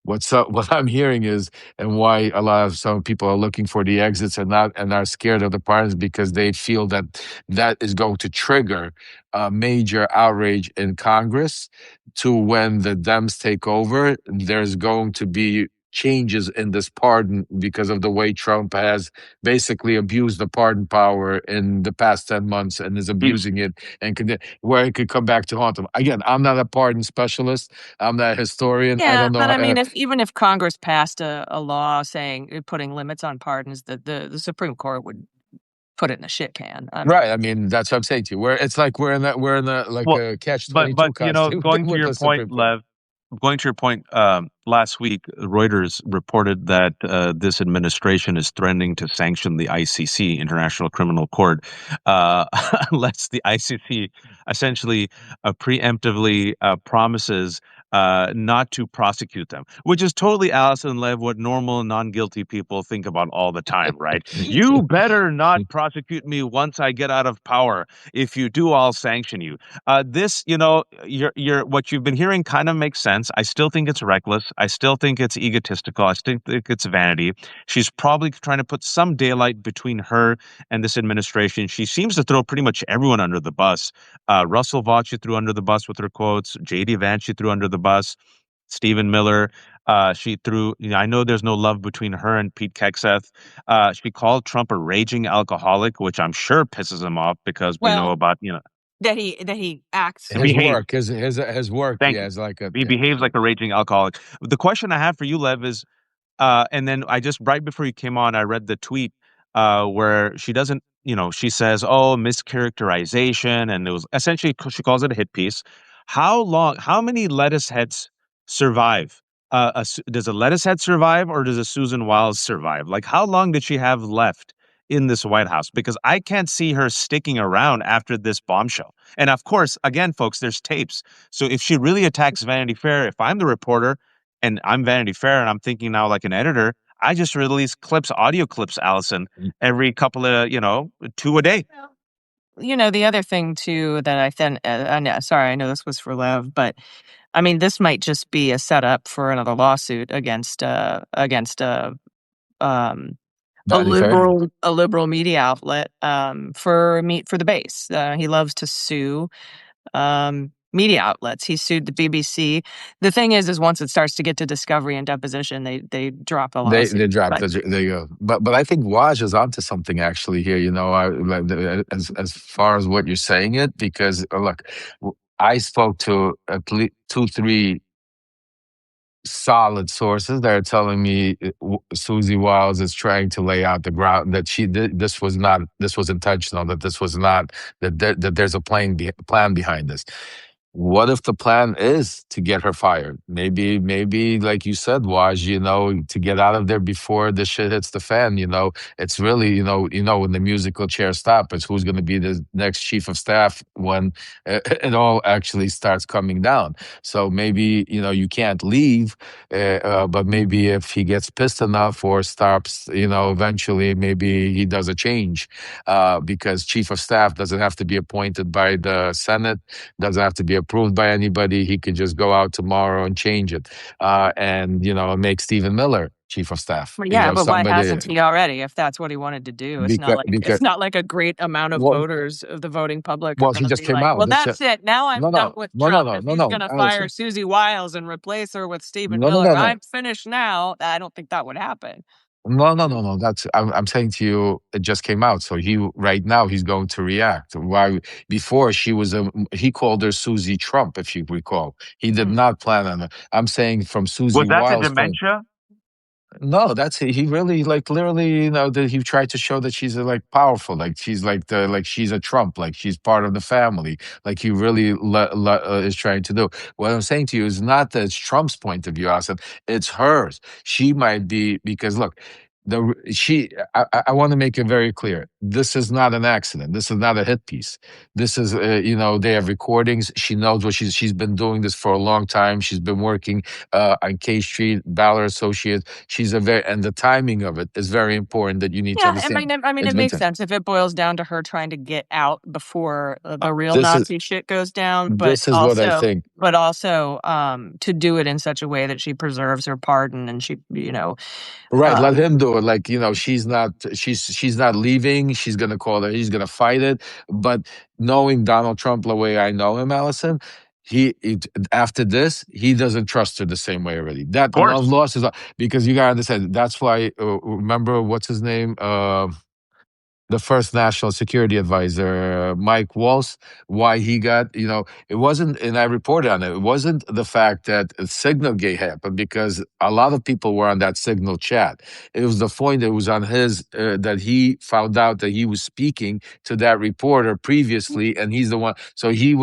What I'm hearing is, and why some people are looking for the exits and are scared of the pardons because they feel that is going to trigger a major outrage in Congress to when the Dems take over. There's going to be changes in this pardon because of the way Trump has basically abused the pardon power in the past 10 months and is abusing it where it could come back to haunt him. Again, I'm not a pardon specialist. I'm not a historian. I Yeah, don't know. but I mean, even if Congress passed a law putting limits on pardons, the Supreme Court would put it in a shit can. Right. I mean, that's what I'm saying to you. It's like we're in Well, a catch but 22 costume going to with your the point, Supreme Court. Lev, going to your point, last week, Reuters reported that this administration is threatening to sanction the ICC, International Criminal Court, unless the ICC essentially preemptively promises not to prosecute them, which is totally, Allison and Lev, what normal non-guilty people think about all the time, right? You better not prosecute me once I get out of power. If you do, I'll sanction you. This, your what you've been hearing kind of makes sense. I still think it's reckless. I still think it's egotistical. I still think it's vanity. She's probably trying to put some daylight between her and this administration. She seems to throw pretty much everyone under the bus. Russell Vought she threw under the bus with her quotes. J.D. Vance she threw under the bus. Stephen Miller, she threw. I know there's no love between her and Pete Hegseth. She called Trump a raging alcoholic, which I'm sure pisses him off because we know about that he acts and His behaves. work, his work, Thank yeah, you. is like He behaves like a raging alcoholic. The question I have for you, Lev, is, and then I just right before you came on, I read the tweet where she doesn't, she says, "Oh, mischaracterization," and it was essentially she calls it a hit piece. How many lettuce heads survive? Does a lettuce head survive, or does a Susan Wiles survive? Like, how long did she have left in this White House? Because I can't see her sticking around after this bombshell. And of course, again, folks, there's tapes. So if she really attacks Vanity Fair, if I'm the reporter and I'm Vanity Fair and I'm thinking now like an editor, I just release clips, audio clips, Allison, every couple of, 2 a day. The other thing too that I think, sorry, I know this was for Lev, but I mean, this might just be a setup for another lawsuit against um, Vanity Fair. a liberal media outlet for the base. He loves to sue media outlets. He sued the BBC. The thing is once it starts to get to discovery and deposition, they drop the lawsuit. They dropped. There you go. But I think Waj is onto something actually here. As far as what you're saying it, because look, I spoke to at least 2-3 solid sources that are telling me Susie Wiles is trying to lay out the ground that she did. This was intentional. That this was not that there's a plan behind this. What if the plan is to get her fired? Maybe like you said, Waj, to get out of there before the shit hits the fan. It's really, when the musical chairs stop, it's who's going to be the next chief of staff when it all actually starts coming down. So maybe, you can't leave, but maybe if he gets pissed enough or stops, eventually maybe he does a change, because chief of staff doesn't have to be appointed by the Senate, doesn't have to be approved by anybody. He could just go out tomorrow and change it, and make Stephen Miller chief of staff. Well, yeah, but why hasn't he already? If that's what he wanted to do, it's not like a great amount of voters of the voting public are he going to just be came like, out. well, that's it. Now I'm done with Trump. If he's going to fire Susie Wiles and replace her with Stephen Miller, I'm finished now. I don't think that would happen. No. That's I'm saying to you, it just came out. So right now he's going to react. Why before he called her Susie Trump, if you recall. He did not plan on it. I'm saying from Susie Was that Wiles. the dementia? No, that's it. He really literally, that he tried to show that she's powerful, like she's she's a Trump, like she's part of the family, like he really is trying to do. What I'm saying to you is not that it's Trump's point of view, Allison. It's hers. She might be, because look, I want to make it very clear. This is not an accident. This is not a hit piece. This is, they have recordings. She knows what she's been doing this for a long time. She's been working on K Street, Ballard Associates. And the timing of it is very important that you need to understand. I mean, it makes sense if it boils down to her trying to get out before the real Nazi shit goes down. But this is what I think. But also to do it in such a way that she preserves her pardon and she, Right, let him do it. She's not leaving. She's gonna call her. He's gonna fight it. But knowing Donald Trump the way I know him, Allison, after this, he doesn't trust her the same way already. That loss is because you gotta understand. That's why. Remember what's his name? The first national security advisor, Mike Waltz, why he got, it wasn't, and I reported on it, it wasn't the fact that Signal Gate happened, because a lot of people were on that Signal chat. It was the point that was on his, that he found out that he was speaking to that reporter previously, and he's the one, so he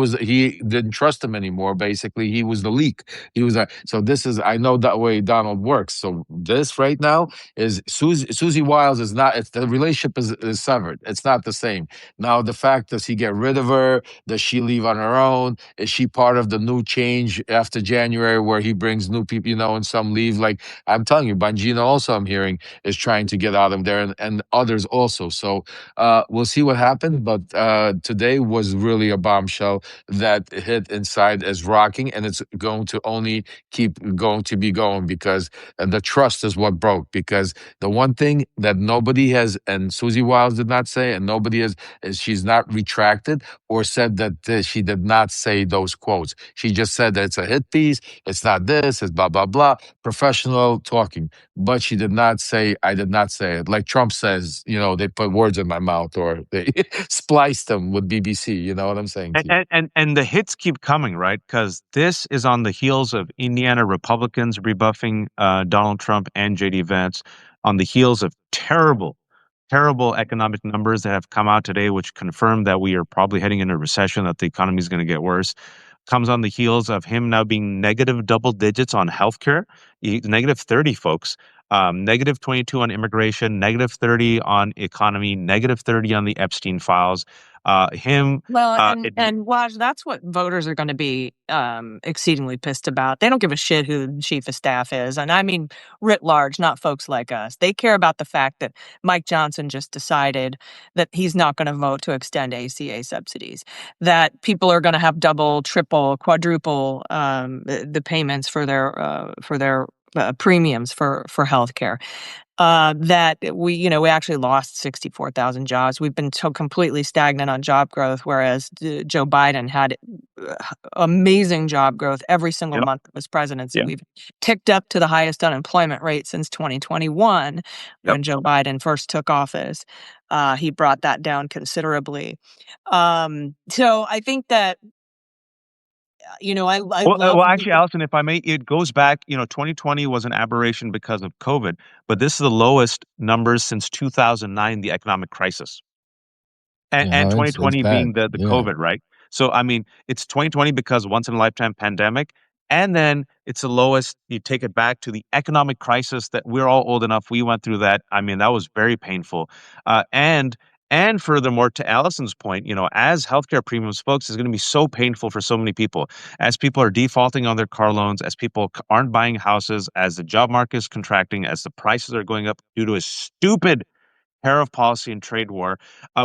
didn't trust him anymore, basically. He was the leak. He was, I know that way Donald works. So this right now is, Susie Wiles is not, the relationship is severed. It's not the same. Now, the fact, does he get rid of her? Does she leave on her own? Is she part of the new change after January where he brings new people, and some leave? Like I'm telling you, Bongino also, I'm hearing, is trying to get out of there, and others also. So we'll see what happens. But today was really a bombshell that hit inside as rocking, and it's going to only keep going to be going, because the trust is what broke. Because the one thing that nobody has, and Susie Wiles did not say, and nobody is she's not retracted or said that she did not say those quotes. She just said that it's a hit piece, it's not this, it's blah, blah, blah, professional talking. But she did not say, I did not say it. Like Trump says, they put words in my mouth, or they spliced them with BBC, you know what I'm saying to you? And the hits keep coming, right? Because this is on the heels of Indiana Republicans rebuffing Donald Trump and JD Vance, on the heels of terrible economic numbers that have come out today, which confirm that we are probably heading into a recession, that the economy is going to get worse. comes on the heels of him now being negative double digits on healthcare, negative 30, folks. Negative 22 on immigration, negative 30 on economy, negative 30 on the Epstein files. Him, Well, it, and Waj, that's what voters are going to be exceedingly pissed about. They don't give a shit who the chief of staff is, and I mean writ large, not folks like us. They care about the fact that Mike Johnson just decided that he's not going to vote to extend ACA subsidies. That people are going to have double, triple, quadruple the payments for their premiums for healthcare. That we actually lost 64,000 jobs. We've been so completely stagnant on job growth, whereas Joe Biden had amazing job growth every single yep, month of his presidency. yeah, We've ticked up to the highest unemployment rate since 2021, yep. when Joe Biden first took office. He brought that down considerably. So I think that, I Well, love actually, Allison, if I may, it goes back. 2020 was an aberration because of COVID, but this is the lowest numbers since 2009, the economic crisis. Yeah, And no, it's 2020 being bad. the Yeah. COVID, right? So I mean, it's 2020 because once in a lifetime pandemic, and then it's the lowest. You take it back to the economic crisis that we're all old enough. We went through that. I mean, that was very painful. And furthermore, to Allison's point, as healthcare premiums, folks, is going to be so painful for so many people. As people are defaulting on their car loans, as people aren't buying houses, as the job market is contracting, as the prices are going up due to a stupid tariff policy and trade war.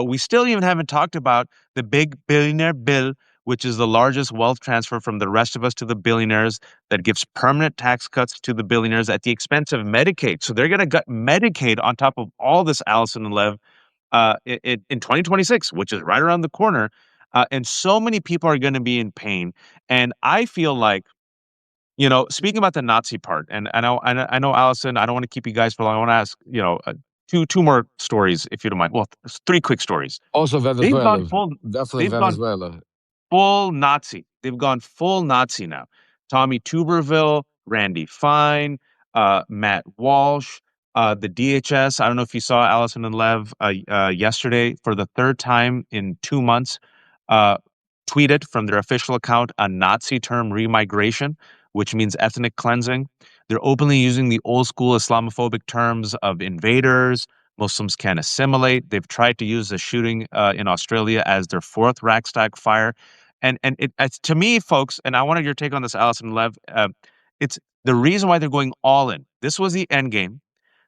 We still even haven't talked about the big billionaire bill, which is the largest wealth transfer from the rest of us to the billionaires that gives permanent tax cuts to the billionaires at the expense of Medicaid. So they're going to gut Medicaid on top of all this, Allison and Lev, in 2026, which is right around the corner. And so many people are going to be in pain. And I feel like, speaking about the Nazi part, and I know, Allison, I don't want to keep you guys for long. I want to ask, two more stories, if you don't mind. Well, three quick stories. Also They've gone Venezuela, full. definitely They've gone Venezuela. full Nazi. They've gone full Nazi now. Tommy Tuberville, Randy Fine, Matt Walsh, the DHS. I don't know if you saw Allison and Lev yesterday for the third time in 2 months. Uh, Tweeted from their official account a Nazi term, remigration, which means ethnic cleansing. They're openly using the old school Islamophobic terms of invaders. Muslims can assimilate. They've tried to use the shooting in Australia as their fourth Rackstack fire. And it's, to me, folks, and I wanted your take on this, Allison and Lev. It's the reason why they're going all in. This was the end game.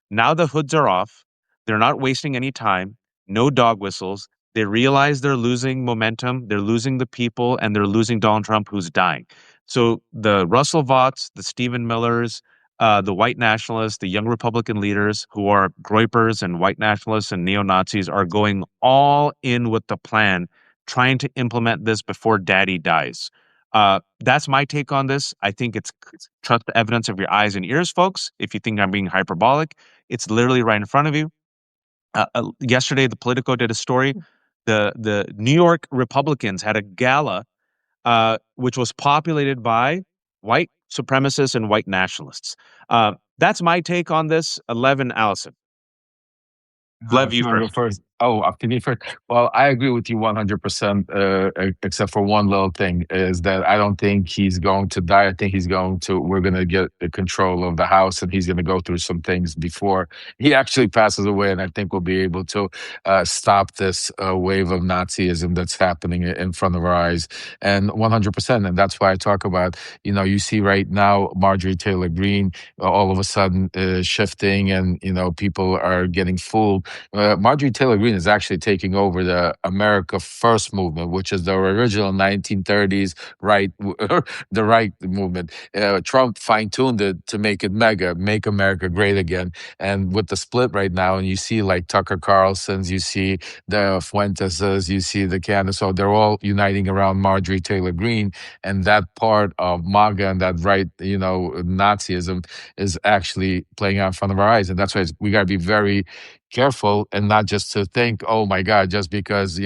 Now the hoods are off. They're not wasting any time. No dog whistles. They realize they're losing momentum. They're losing the people, and they're losing Donald Trump, who's dying. So the Russell Vaughts, the Stephen Millers, the white nationalists, the young Republican leaders who are groypers and white nationalists and neo Nazis are going all in with the plan, trying to implement this before Daddy dies. That's my take on this. I think it's trust the evidence of your eyes and ears, folks. If you think I'm being hyperbolic, it's literally right in front of you. Yesterday, the Politico did a story. The New York Republicans had a gala, which was populated by white supremacists and white nationalists. That's my take on this. 11, Allison. Lev, you Can I go first. first? Oh, up to me first. Well, I agree with you 100%, except for one little thing, is that I don't think he's going to die. I think we're going to get the control of the House, and he's going to go through some things before he actually passes away. And I think we'll be able to stop this wave of Nazism that's happening in front of our eyes. And 100%. And that's why I talk about, you see right now, Marjorie Taylor Greene all of a sudden shifting, and, people are getting fooled. Marjorie Taylor Greene is actually taking over the America First movement, which is the original 1930s right, the right movement. Trump fine-tuned it to make it MAGA, make America great again. And with the split right now, and you see like Tucker Carlson's, you see the Fuenteses, you see the Candace, so they're all uniting around Marjorie Taylor Greene, and that part of MAGA and that right, Nazism is actually playing out in front of our eyes, and that's why we got to be very careful and not just to think, oh my God, just because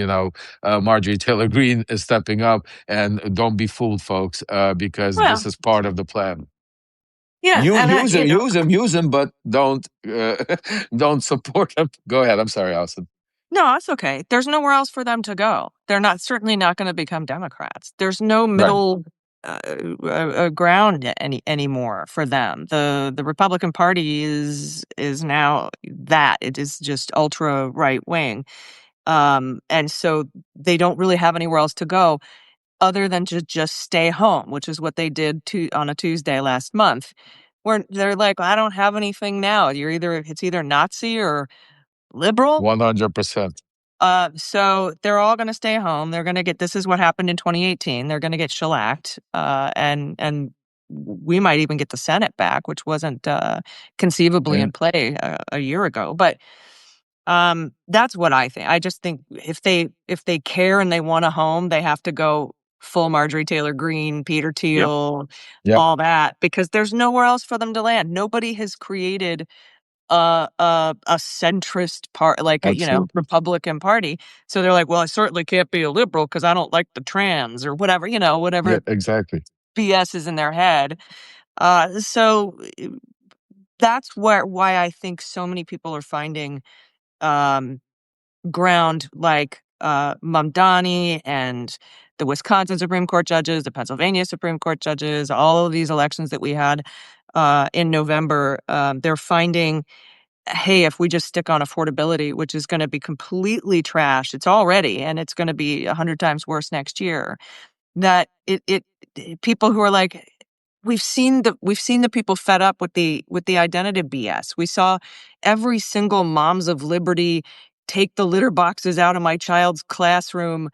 Marjorie Taylor Greene is stepping up, and don't be fooled, folks, because this Well, is part of the plan. yeah, You and use him, but don't don't support him. Go ahead. I'm sorry, Allison. No, that's okay. There's nowhere else for them to go. They're certainly not going to become Democrats. There's no middle ground anymore for them. The Republican Party is now that it is just ultra right wing, and so they don't really have anywhere else to go other than to just stay home, which is what they did on a Tuesday last month, where they're like, I don't have anything now. It's either Nazi or liberal. 100%. So they're all going to stay home. They're going to get. This is what happened in 2018. They're going to get shellacked, and we might even get the Senate back, which wasn't conceivably Yeah. in play a year ago. But that's what I think. I just think if they care and they want a home, they have to go full Marjorie Taylor Greene, Peter Thiel, Yep. all that, because there's nowhere else for them to land. Nobody has created a centrist part, like Absolutely. Republican Party. So they're like, well, I certainly can't be a liberal because I don't like the trans or whatever, whatever Yeah, exactly. BS is in their head. So that's why I think so many people are finding ground like Mamdani and the Wisconsin Supreme Court judges, the Pennsylvania Supreme Court judges, all of these elections that we had in November. They're finding, hey, if we just stick on affordability, which is going to be completely trashed, it's already, and it's going to be 100 times worse next year, that people who are like, we've seen the people fed up with the identity BS. We saw every single Moms of Liberty take the litter boxes out of my child's classroom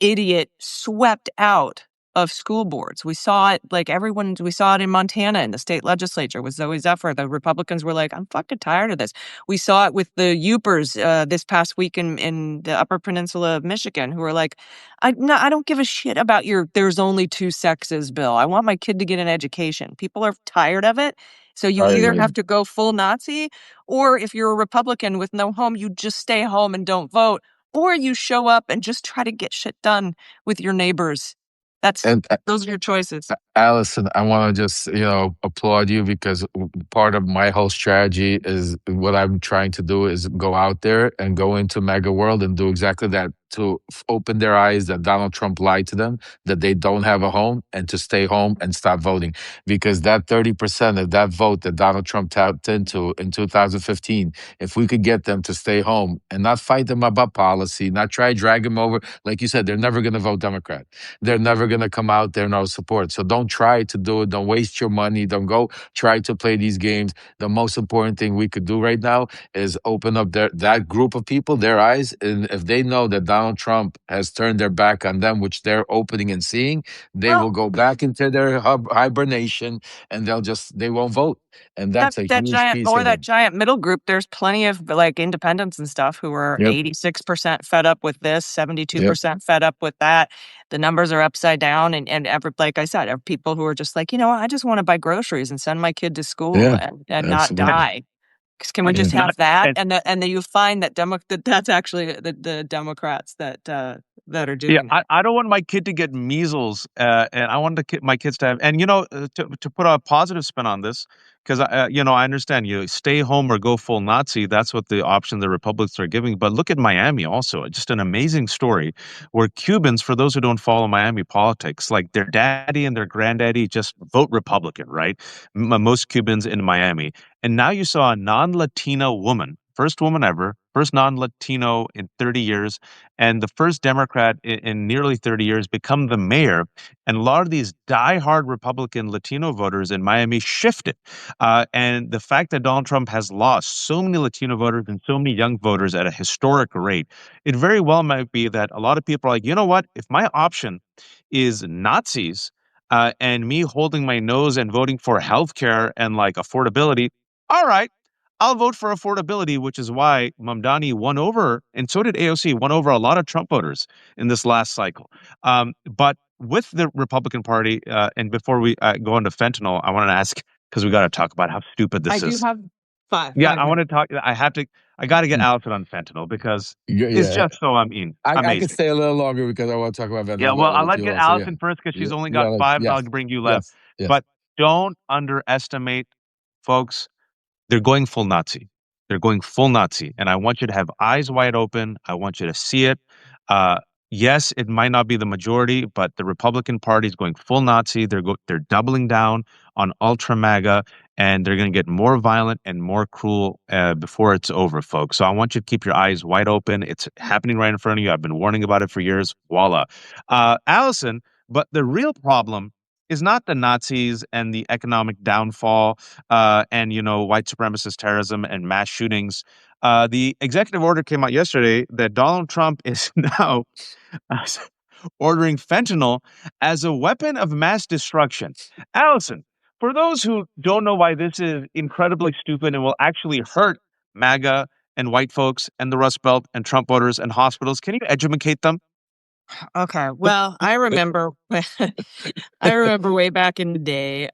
idiot swept out of school boards. We saw it we saw it in Montana in the state legislature with Zoe Zephyr. The Republicans were like, I'm fucking tired of this. We saw it with the Yoopers this past week in the Upper Peninsula of Michigan, who were like, I don't give a shit about your there's only two sexes bill. I want my kid to get an education. People are tired of it. So you either have to go full Nazi, or if you're a Republican with no home, you just stay home and don't vote, or you show up and just try to get shit done with your neighbors. Those are your choices. Allison, I want to just, applaud you because part of my whole strategy is what I'm trying to do is go out there and go into MAGA world and do exactly that, to open their eyes that Donald Trump lied to them, that they don't have a home, and to stay home and stop voting. Because that 30% of that vote that Donald Trump tapped into in 2015, if we could get them to stay home and not fight them about policy, not try to drag them over, like you said, they're never going to vote Democrat. They're never going to come out there no support. So don't try to do it. Don't waste your money. Don't go try to play these games. The most important thing we could do right now is open up that group of people, their eyes. And if they know that Donald Trump has turned their back on them, which they're opening and seeing, they will go back into their hibernation, and they won't vote. And that's a huge piece of that it. giant middle group. There's plenty of independents and stuff who are 86% fed up with this, 72% fed up with that. The numbers are upside down, and like I said, people who are just like, I just want to buy groceries and send my kid to school and not die. Can we just have that? And then you find that that's actually the Democrats that are doing that. I don't want my kid to get measles, and I want my kids to have, and to put a positive spin on this, because I understand you stay home or go full Nazi. That's what the option the Republicans are giving. But look at Miami, also, just an amazing story where Cubans, for those who don't follow Miami politics, like their daddy and their granddaddy just vote Republican, right? Most Cubans in Miami, and now you saw a non-Latina woman. First woman ever, first non-Latino in 30 years, and the first Democrat in nearly 30 years become the mayor. And a lot of these diehard Republican Latino voters in Miami shifted. And the fact that Donald Trump has lost so many Latino voters and so many young voters at a historic rate, it very well might be that a lot of people are like, you know what? If my option is Nazis and me holding my nose and voting for healthcare and like affordability, all right, I'll vote for affordability, which is why Mamdani won over, and so did AOC, won over a lot of Trump voters in this last cycle. But with the Republican Party, and before we go into fentanyl, I want to ask, because we got to talk about how stupid this is. I do have five. Yeah, I want to talk. I got to get Allison on fentanyl because it's just so amazing. I could stay a little longer because I want to talk about Venom. Yeah, well, I'll let get Allison first because she's only got 5, and I'll bring you left. But don't underestimate, folks. They're going full Nazi. They're going full Nazi, and I want you to have eyes wide open. I want you to see it. Uh, yes, it might not be the majority, but the Republican Party is going full Nazi. They're doubling down on ultra MAGA, and they're going to get more violent and more cruel before it's over, folks. So I want you to keep your eyes wide open. It's happening right in front of you. I've been warning about it for years. Voila, Allison. But the real problem is not the Nazis and the economic downfall and white supremacist terrorism and mass shootings. The executive order came out yesterday that Donald Trump is now uh, ordering fentanyl as a weapon of mass destruction. Allison, for those who don't know why this is incredibly stupid and will actually hurt MAGA and white folks and the Rust Belt and Trump voters and hospitals, can you educate them? Okay. Well, I remember I remember way back in the day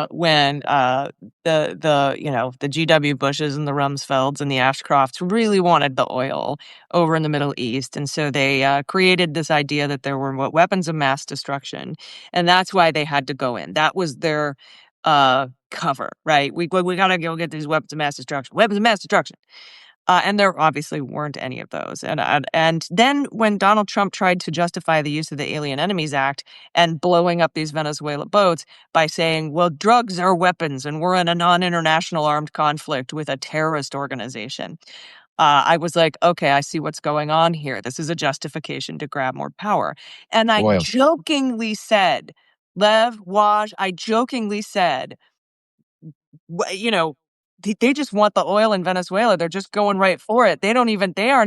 when the GW Bushes and the Rumsfelds and the Ashcrofts really wanted the oil over in the Middle East, and so they created this idea that there were weapons of mass destruction, and that's why they had to go in. That was their cover, right? We gotta go get these weapons of mass destruction. Weapons of mass destruction. And there obviously weren't any of those. And then when Donald Trump tried to justify the use of the Alien Enemies Act and blowing up these Venezuela boats by saying, well, drugs are weapons and we're in a non-international armed conflict with a terrorist organization, I was like, okay, I see what's going on here. This is a justification to grab more power. And I Oil. jokingly said, I jokingly said, they just want the oil in Venezuela. They're just going right for it. They aren't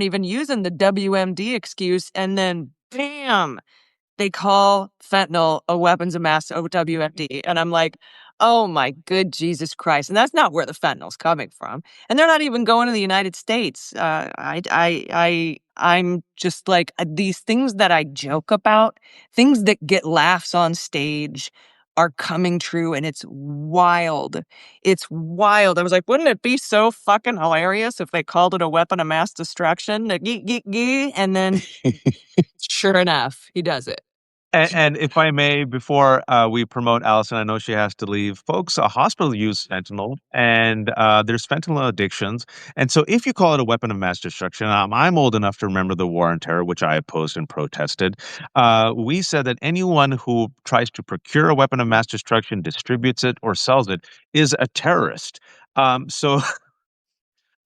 even using the WMD excuse. And then bam, they call fentanyl a weapons of mass WMD. And I'm like, oh my good Jesus Christ. And that's not where the fentanyl's coming from. And they're not even going to the United States. I'm just like these things that I joke about, things that get laughs on stage are coming true, and it's wild. It's wild. I was like, wouldn't it be so fucking hilarious if they called it a weapon of mass destruction? And then sure enough, he does it. And if I may, before we promote Allison, I know she has to leave. Folks, a hospital use fentanyl, and there's fentanyl addictions. And so, if you call it a weapon of mass destruction, I'm old enough to remember the war on terror, which I opposed and protested. We said that anyone who tries to procure a weapon of mass destruction, distributes it, or sells it is a terrorist. So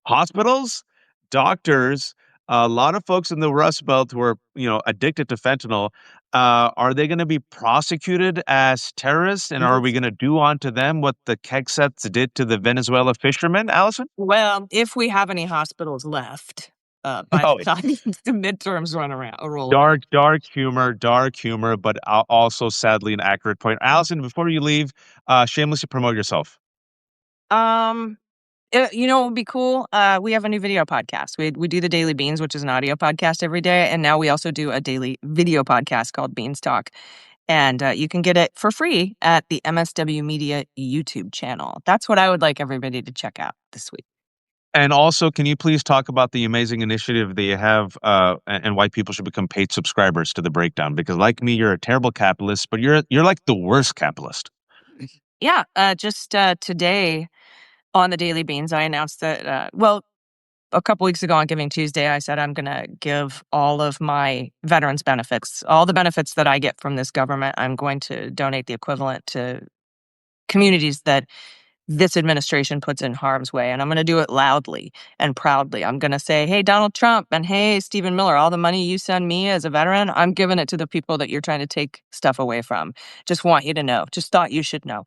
hospitals, doctors, a lot of folks in the Rust Belt who are, addicted to fentanyl, are they going to be prosecuted as terrorists? And are we going to do unto them what the Kexets did to the Venezuela fishermen, Allison? Well, if we have any hospitals left by Oh, the time the midterms roll around. dark humor, but also sadly an accurate point. Allison, before you leave, shamelessly promote yourself. What would be cool? We have a new video podcast. We do the Daily Beans, which is an audio podcast every day, and now we also do a daily video podcast called Beans Talk. And you can get it for free at the MSW Media YouTube channel. That's what I would like everybody to check out this week. And also, can you please talk about the amazing initiative that you have, and why people should become paid subscribers to The Breakdown? Because, like me, you're a terrible capitalist, but you're like the worst capitalist. Yeah, just today on the Daily Beans, I announced that, a couple weeks ago on Giving Tuesday, I said I'm going to give all of my veterans benefits, all the benefits that I get from this government. I'm going to donate the equivalent to communities that this administration puts in harm's way. And I'm going to do it loudly and proudly. I'm going to say, hey, Donald Trump, and hey, Stephen Miller, all the money you send me as a veteran, I'm giving it to the people that you're trying to take stuff away from. Just want you to know. Just thought you should know.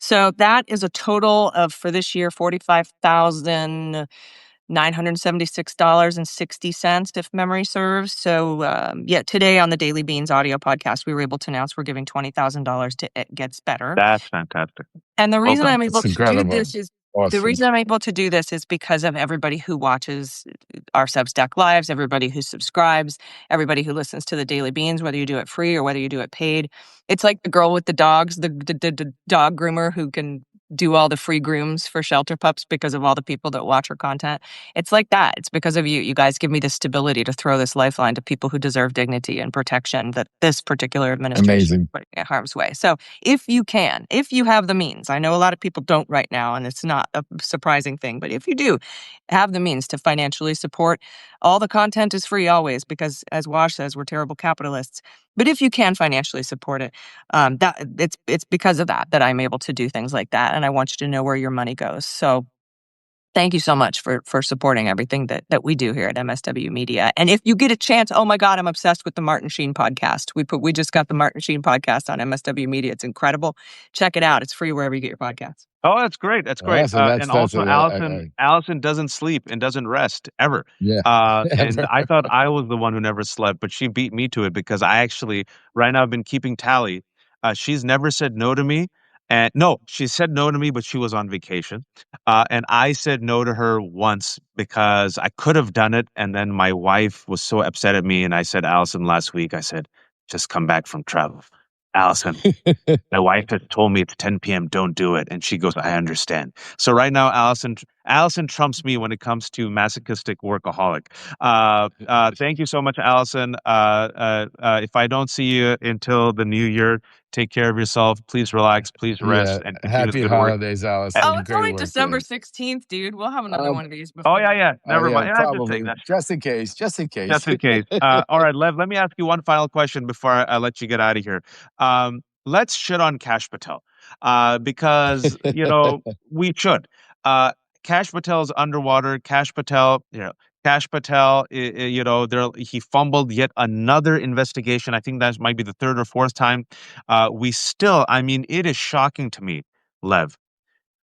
So that is a total of, for this year, $45,976.60, if memory serves. So, today on the Daily Beans audio podcast, we were able to announce we're giving $20,000 to It Gets Better. That's fantastic. And the reason I'm able That's to do incredible. this is Awesome. the reason I'm able to do this is because of everybody who watches our Substack lives, everybody who subscribes, everybody who listens to the Daily Beans, whether you do it free or whether you do it paid. It's like the girl with the dogs, the dog groomer who can do all the free grooms for shelter pups because of all the people that watch her content. It's like that. It's because of you. You guys give me the stability to throw this lifeline to people who deserve dignity and protection that this particular administration is Amazing. putting in harm's way. So if you can, if you have the means, I know a lot of people don't right now, and it's not a surprising thing, but if you do have the means to financially support, all the content is free always because, as Wash says, we're terrible capitalists. But if you can financially support it, that it's because of that I'm able to do things like that, and I want you to know where your money goes. So thank you so much for supporting everything that we do here at MSW Media. And if you get a chance, oh my God, I'm obsessed with the Martin Sheen podcast. We just got the Martin Sheen podcast on MSW Media. It's incredible. Check it out. It's free wherever you get your podcasts. Oh, that's great. That's great. So And also, Allison doesn't sleep and doesn't rest ever. yeah. And I thought I was the one who never slept, but she beat me to it because I actually, right now, I've been keeping tally. She's never said no to me. And no, she said no to me, but she was on vacation. And I said no to her once because I could have done it. And then my wife was so upset at me. And I said, Allison, last week, I said, just come back from travel. Allison, my wife has told me it's 10 p.m. Don't do it. And she goes, I understand. So right now, Allison trumps me when it comes to masochistic workaholic. Thank you so much, Allison. If I don't see you until the new year, take care of yourself. Please relax. Please rest. And continue Happy the good holidays, Allison. Oh, it's Great only work December today. 16th, dude. We'll have another one of these before. Oh, yeah. Never mind. I'm just Probably. saying that. Just in case. Just in case. Just in case. All right, Lev, let me ask you one final question before I let you get out of here. Let's shit on Kash Patel because, we should. Kash Patel's underwater. Kash Patel, he fumbled yet another investigation. I think that might be the third or fourth time. It is shocking to me, Lev,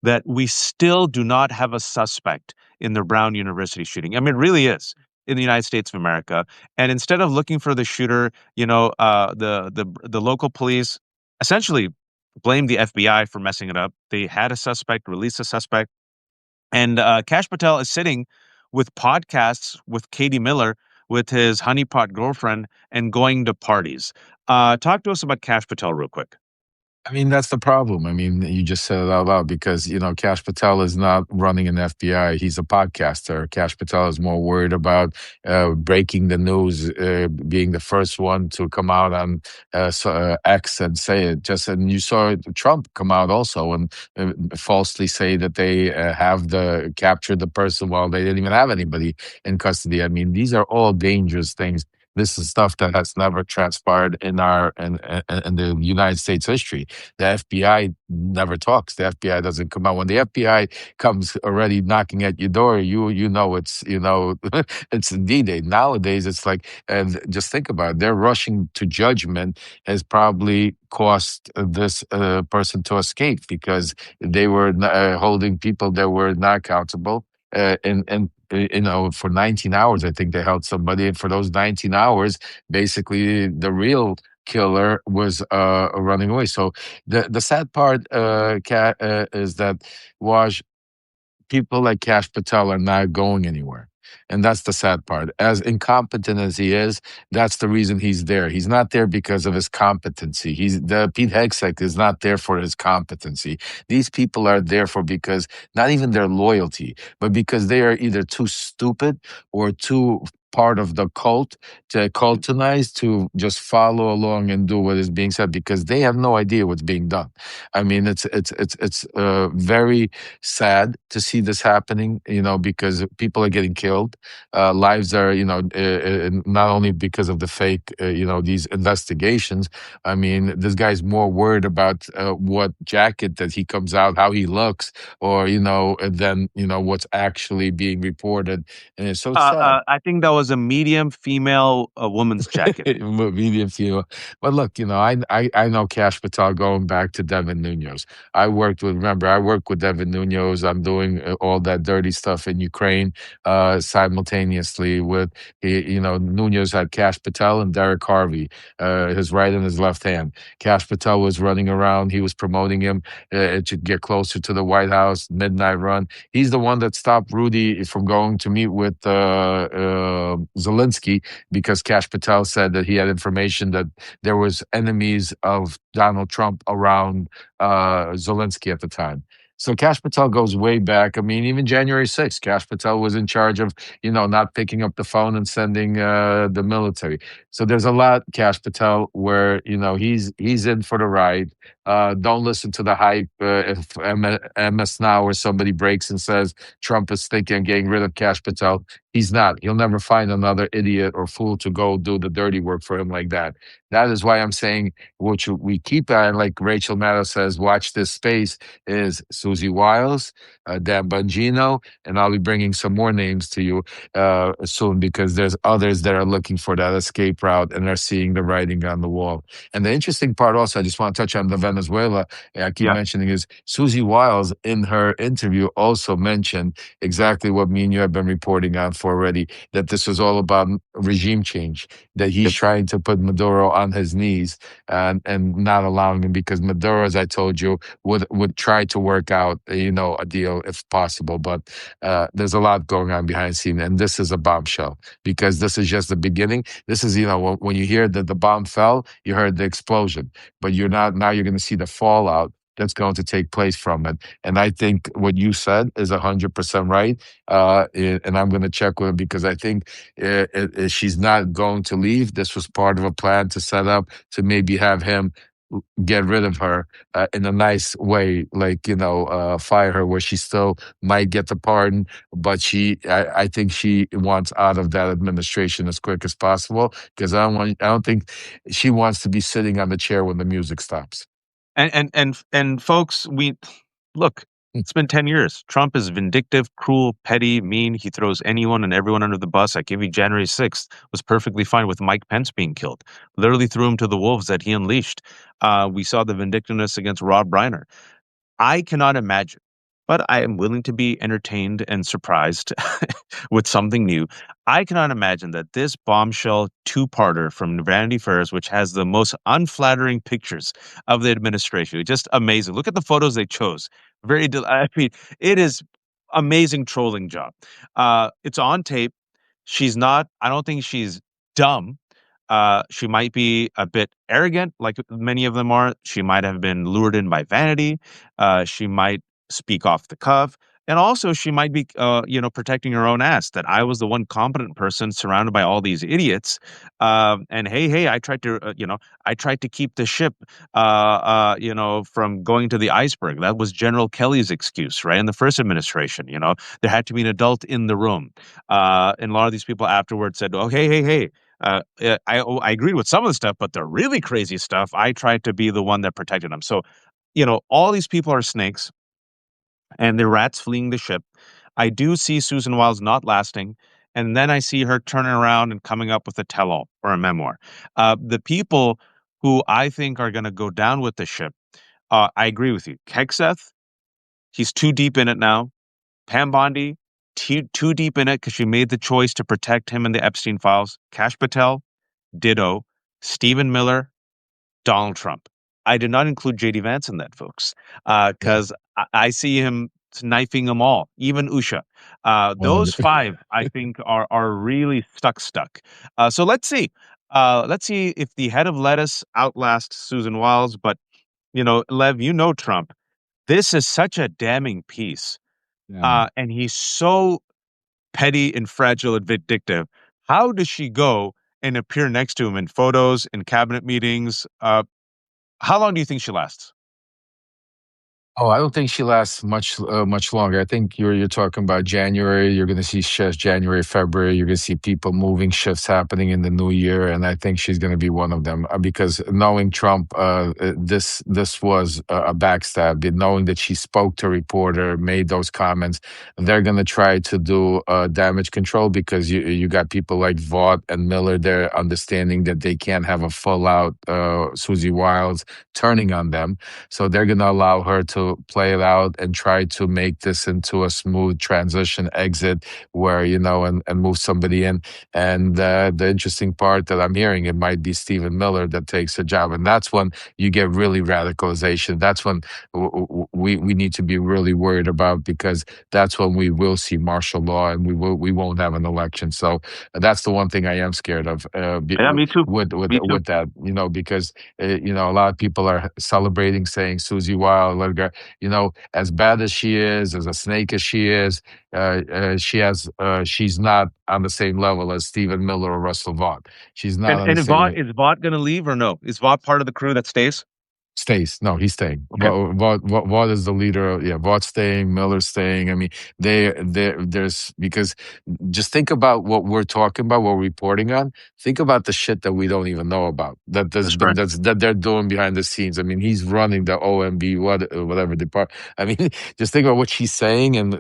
that we still do not have a suspect in the Brown University shooting. I mean, it really is in the United States of America. And instead of looking for the shooter, the local police essentially blamed the FBI for messing it up. They had a suspect, released a suspect, and Kash Patel is sitting with podcasts with Katie Miller, with his honeypot girlfriend, and going to parties. Talk to us about Kash Patel real quick. That's the problem. You just said it out loud because, Kash Patel is not running an FBI. He's a podcaster. Kash Patel is more worried about breaking the news, being the first one to come out on X and say it. And you saw Trump come out also and falsely say that they have captured the person while they didn't even have anybody in custody. These are all dangerous things. This is stuff that has never transpired in the United States history. The FBI never talks. The FBI doesn't come out. When the FBI comes already knocking at your door, it's it's D-Day. Nowadays, it's like, and just think about it, their rushing to judgment has probably cost this person to escape because they were holding people that were not accountable. For 19 hours, I think they held somebody. And for those 19 hours, basically the real killer was running away. So the sad part, is that people like Kash Patel are not going anywhere. And that's the sad part. As incompetent as he is, that's the reason he's there. He's not there because of his competency. Pete Hegseth is not there for his competency. These people are there because not even their loyalty, but because they are either too stupid or too part of the cult to cultanize to just follow along and do what is being said because they have no idea what's being done. It's very sad to see this happening, because people are getting killed. Lives are, not only because of the fake, these investigations. This guy's more worried about what jacket that he comes out, how he looks, or, than, what's actually being reported. And it's so sad. I think that was a medium female woman's jacket. Medium female. But look, I know Kash Patel going back to Devin Nunes. I worked with Devin Nunes. I'm doing all that dirty stuff in Ukraine simultaneously with, Nunes had Kash Patel and Derek Harvey, his right and his left hand. Kash Patel was running around. He was promoting him to get closer to the White House, midnight run. He's the one that stopped Rudy from going to meet with Zelensky because Kash Patel said that he had information that there was enemies of Donald Trump around Zelensky at the time. So Cash Patel goes way back. I mean, even January 6th, Cash Patel was in charge of, not picking up the phone and sending the military. So there's a lot, Cash Patel, where he's in for the ride. Don't listen to the hype. If MS Now or somebody breaks and says Trump is thinking of getting rid of Cash Patel, he's not. He'll never find another idiot or fool to go do the dirty work for him like that. That is why I'm saying, which we keep at, and like Rachel Maddow says, watch this space, is Susie Wiles, Dan Bongino, and I'll be bringing some more names to you soon, because there's others that are looking for that escape route and are seeing the writing on the wall. And the interesting part also, I just want to touch on the Venezuela, I keep Yeah. mentioning, is Susie Wiles in her interview also mentioned exactly what me and you have been reporting on for already, that this was all about regime change, that he's Yep. trying to put Maduro on his knees and not allowing him, because Maduro, as I told you, would try to work out a deal if possible. But there's a lot going on behind the scene, and this is a bombshell, because this is just the beginning. This is when you hear that the bomb fell, you heard the explosion, but you're not now. You're going to see the fallout that's going to take place from it. And I think what you said is 100% right. And I'm going to check with her, because I think she's not going to leave. This was part of a plan to set up to maybe have him get rid of her in a nice way, like fire her, where she still might get the pardon, but I think she wants out of that administration as quick as possible, because I don't think she wants to be sitting on the chair when the music stops. And folks, look. It's been 10 years. Trump is vindictive, cruel, petty, mean. He throws anyone and everyone under the bus. I give you January 6th was perfectly fine with Mike Pence being killed. Literally threw him to the wolves that he unleashed. We saw the vindictiveness against Rob Reiner. I cannot imagine, but I am willing to be entertained and surprised with something new. I cannot imagine that this bombshell two-parter from Vanity Fair, which has the most unflattering pictures of the administration, it's just amazing. Look at the photos they chose. I mean, it is amazing trolling job. It's on tape. I don't think she's dumb. She might be a bit arrogant, like many of them are. She might have been lured in by vanity. She might speak off the cuff. And also, she might be, protecting her own ass, that I was the one competent person surrounded by all these idiots. And hey, I tried to keep the ship, from going to the iceberg. That was General Kelly's excuse, right? In the first administration, there had to be an adult in the room. And a lot of these people afterwards said, "Oh, hey. I agreed with some of the stuff, but the really crazy stuff, I tried to be the one that protected them." So, all these people are snakes, and they're rats fleeing the ship. I do see Susan Wiles not lasting, and then I see her turning around and coming up with a tell-all or a memoir. The people who I think are going to go down with the ship, I agree with you. Kekseth, he's too deep in it now. Pam Bondi, too deep in it because she made the choice to protect him in the Epstein files. Kash Patel, ditto. Stephen Miller, Donald Trump. I did not include JD Vance in that, folks, because I see him knifing them all, even Usha. Those five, I think, are really stuck. So let's see. Let's see if the head of lettuce outlasts Susan Wiles. But Lev, Trump. This is such a damning piece, Yeah. and he's so petty and fragile and vindictive. How does she go and appear next to him in photos, in cabinet meetings? How long do you think she lasts? Oh, I don't think she lasts much longer. I think you're talking about January. You're going to see shifts January, February. You're going to see people moving, shifts happening in the new year, and I think she's going to be one of them. Because knowing Trump, this was a backstab. Knowing that she spoke to a reporter, made those comments, they're going to try to do damage control, because you got people like Vaught and Miller there, understanding that they can't have a full out Susie Wiles turning on them, so they're going to allow her to play it out and try to make this into a smooth transition exit, where and move somebody in. And the interesting part that I'm hearing, it might be Stephen Miller that takes a job, and that's when you get really radicalization. That's when we need to be really worried about, because that's when we will see martial law, and we won't have an election. So that's the one thing I am scared of. Yeah, me too. With Me too. with that, because a lot of people are celebrating, saying Susie Wiles, let her go. as bad as she is, as a snake as she is, she's not on the same level as Stephen Miller or Russell Vought. She's not on the And same. Is Vought going to leave or no? Is Vought part of the crew that stays? Stays. No, he's staying. Okay. Vaught is the leader. Yeah, Vaught's staying. Miller's staying. I mean, there's because just think about what we're talking about, what we're reporting on. Think about the shit that we don't even know about. That's right. That they're doing behind the scenes. I mean, he's running the OMB whatever department. I mean, just think about what she's saying, and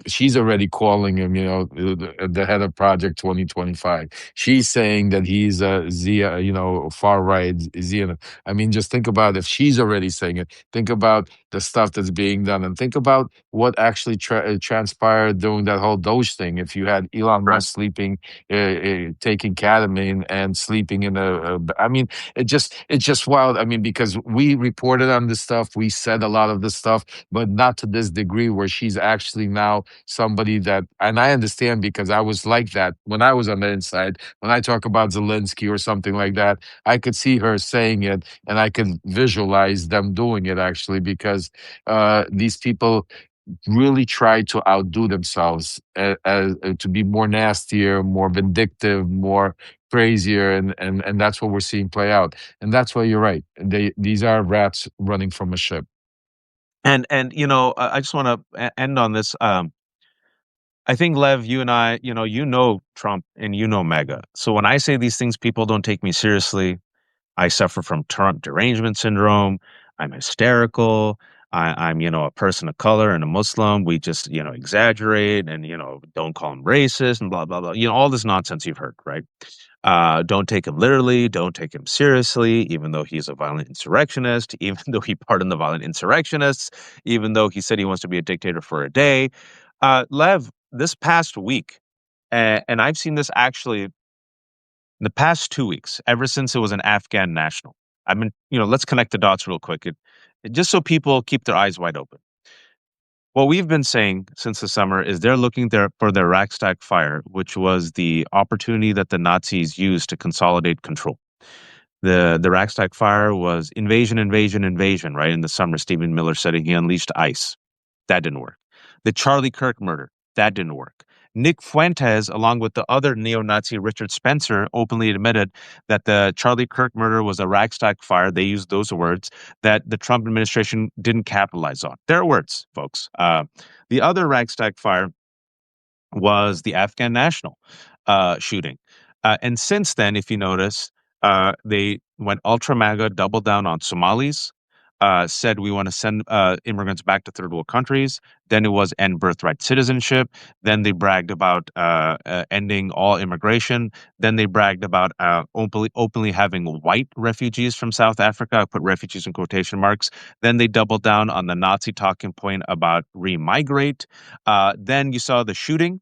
she's already calling him. The head of Project 2025. She's saying that he's a Zia, far right Zionist. I mean, just think about if she's already saying it. Think about the stuff that's being done, and think about what actually transpired during that whole Doge thing. If you had Elon Right. Musk sleeping, taking ketamine and sleeping in I mean, it's just wild. I mean, because we reported on this stuff, we said a lot of this stuff, but not to this degree where she's actually now somebody that, and I understand because I was like that when I was on the inside. When I talk about Zelensky or something like that, I could see her saying it, and I could visualize them doing it actually, because these people really try to outdo themselves, to be more nastier, more vindictive, more crazier, and that's what we're seeing play out. And that's why you're right. These are rats running from a ship. And I just want to end on this. I think, Lev, you and I, you know Trump and you know MAGA. So when I say these things, people don't take me seriously. I suffer from Trump derangement syndrome. I'm hysterical. I'm, a person of color and a Muslim. We just, exaggerate and, don't call him racist and blah, blah, blah. All this nonsense you've heard, right? Don't take him literally. Don't take him seriously, even though he's a violent insurrectionist, even though he pardoned the violent insurrectionists, even though he said he wants to be a dictator for a day. Lev, this past week, and I've seen this actually in the past 2 weeks, ever since it was an Afghan national. I've been, let's connect the dots real quick. Just so people keep their eyes wide open. What we've been saying since the summer is they're looking there for their Reichstag fire, which was the opportunity that the Nazis used to consolidate control. The Reichstag fire was invasion, invasion, invasion, right? In the summer, Stephen Miller said he unleashed ICE. That didn't work. The Charlie Kirk murder, that didn't work. Nick Fuentes, along with the other neo-Nazi Richard Spencer, openly admitted that the Charlie Kirk murder was a Reichstag fire. They used those words that the Trump administration didn't capitalize on. Their words, folks. The other Reichstag fire was the Afghan national shooting. And since then, if you notice, they went ultra MAGA, doubled down on Somalis, said we want to send immigrants back to third world countries. Then it was end birthright citizenship. Then they bragged about ending all immigration. Then they bragged about openly having white refugees from South Africa. I put refugees in quotation marks. Then they doubled down on the Nazi talking point about remigrate. Then you saw the shooting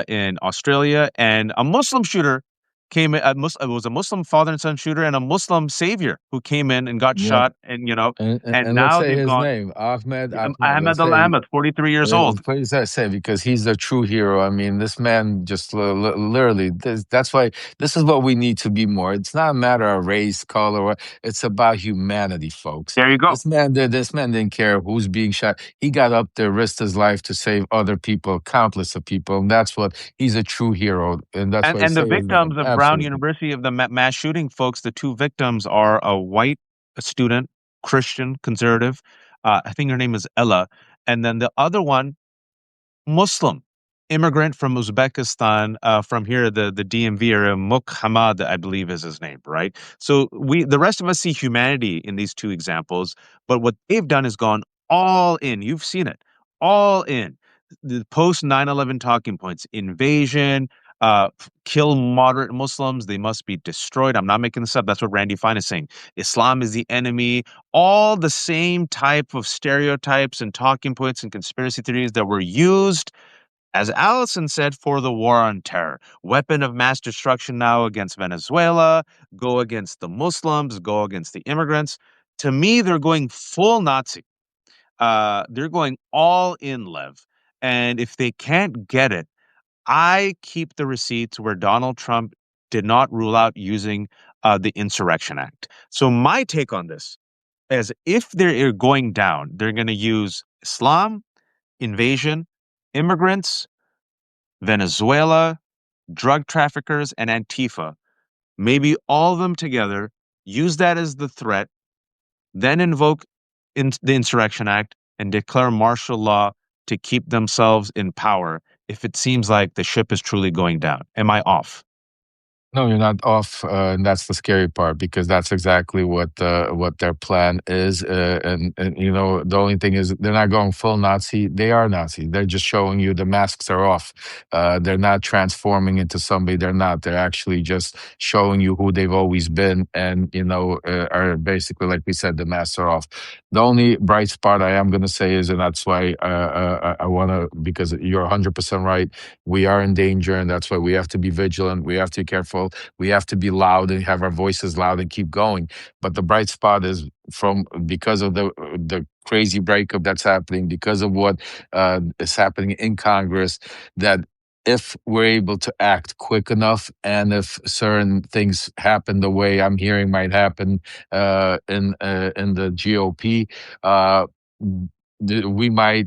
in Australia, and a Muslim shooter came in. It was a Muslim father and son shooter and a Muslim savior who came in and got Yep. shot. And And let's now say they've his gone. name, Ahmed. Ahmed Let's Al say, Ahmed, 43 years old. please I say, because he's a true hero. I mean, this man just literally. That's why this is what we need to be more. It's not a matter of race, color. It's about humanity, folks. There you go. This man didn't care who's being shot. He got up there, risked his life to save other people, countless of people, and that's what he's a true hero. And that's why I And the say his victims name. of Brown Absolutely. University of the mass shooting, folks, the two victims are a white student, Christian, conservative. I think her name is Ella. And then the other one, Muslim immigrant from Uzbekistan, from here, the DMV area, Muhammad, I believe is his name, right? So the rest of us see humanity in these two examples, but what they've done is gone all in. You've seen it, all in. The post 9/11 talking points: invasion, kill moderate Muslims, they must be destroyed. I'm not making this up. That's what Randy Fine is saying. Islam is the enemy. All the same type of stereotypes and talking points and conspiracy theories that were used, as Allison said, for the war on terror. Weapon of mass destruction now against Venezuela, go against the Muslims, go against the immigrants. To me, they're going full Nazi. They're going all in, Lev. And if they can't get it, I keep the receipts where Donald Trump did not rule out using the Insurrection Act. So my take on this as if they're going down, they're going to use Islam, invasion, immigrants, Venezuela, drug traffickers, and Antifa. Maybe all of them together, use that as the threat, then invoke the Insurrection Act and declare martial law to keep themselves in power if it seems like the ship is truly going down. Am I off? No, you're not off, and that's the scary part because that's exactly what their plan is. And you know, the only thing is they're not going full Nazi. They are Nazi. They're just showing you the masks are off. They're not transforming into somebody. They're not. They're actually just showing you who they've always been, and you know, are basically like we said, the masks are off. The only bright spot I am going to say is, and that's why I want to, because you're 100% right. We are in danger, and that's why we have to be vigilant. We have to be careful. We have to be loud and have our voices loud and keep going. But the bright spot is because of the crazy breakup that's happening, because of what is happening in Congress, that if we're able to act quick enough, and if certain things happen the way I'm hearing might happen in the GOP, we might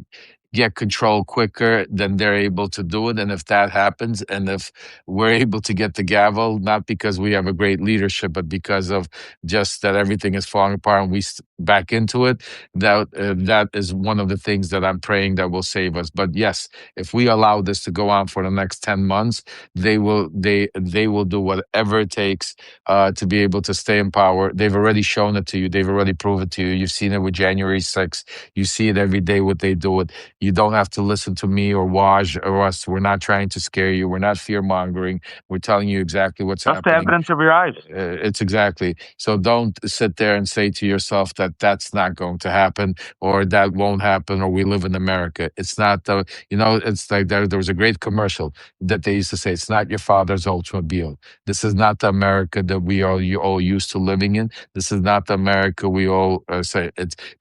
get control quicker than they're able to do it. And if that happens, and if we're able to get the gavel, not because we have a great leadership, but because of just that everything is falling apart and we back into it, that is one of the things that I'm praying that will save us. But yes, if we allow this to go on for the next 10 months, they will do whatever it takes to be able to stay in power. They've already shown it to you. They've already proven it to you. You've seen it with January 6th. You see it every day what they do it. You don't have to listen to me or Waj or us. We're not trying to scare you. We're not fear mongering. We're telling you exactly what's Just the happening. evidence of your eyes. It's exactly. So don't sit there and say to yourself that that's not going to happen, or that won't happen, or we live in America. It's not the, you know, it's like there was a great commercial that they used to say, it's not your father's Oldsmobile. This is not the America that you all used to living in. This is not the America we all say.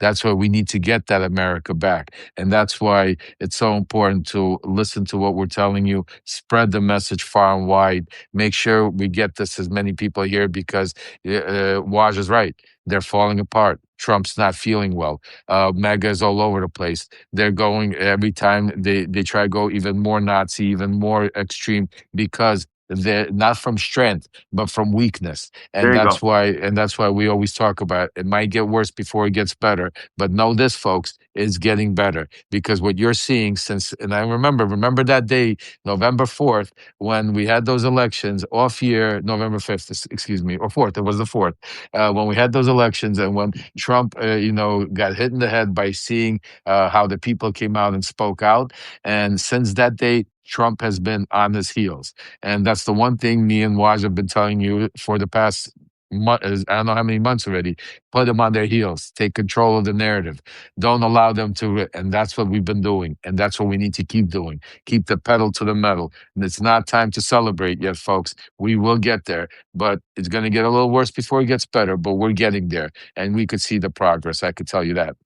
That's why we need to get that America back. And that's why it's so important to listen to what we're telling you, spread the message far and wide, make sure we get this as many people here, because Waj is right. They're falling apart. Trump's not feeling well. MAGA is all over the place. They're going every time they try to go even more Nazi, even more extreme, because they're not from strength, but from weakness. There And you that's go. why we always talk about it might get worse before it gets better. But know this, folks, it's getting better, because what you're seeing since, and I remember that day, November 4th, when we had those elections off year, November 5th, excuse me, or 4th, it was the 4th, when we had those elections, and when Trump, got hit in the head by seeing how the people came out and spoke out. And since that day, Trump has been on his heels. And that's the one thing me and Waj have been telling you for the past month, I don't know how many months already. Put them on their heels. Take control of the narrative. Don't allow them to. And that's what we've been doing. And that's what we need to keep doing. Keep the pedal to the metal. And it's not time to celebrate yet, folks. We will get there, but it's going to get a little worse before it gets better. But we're getting there. And we could see the progress. I could tell you that.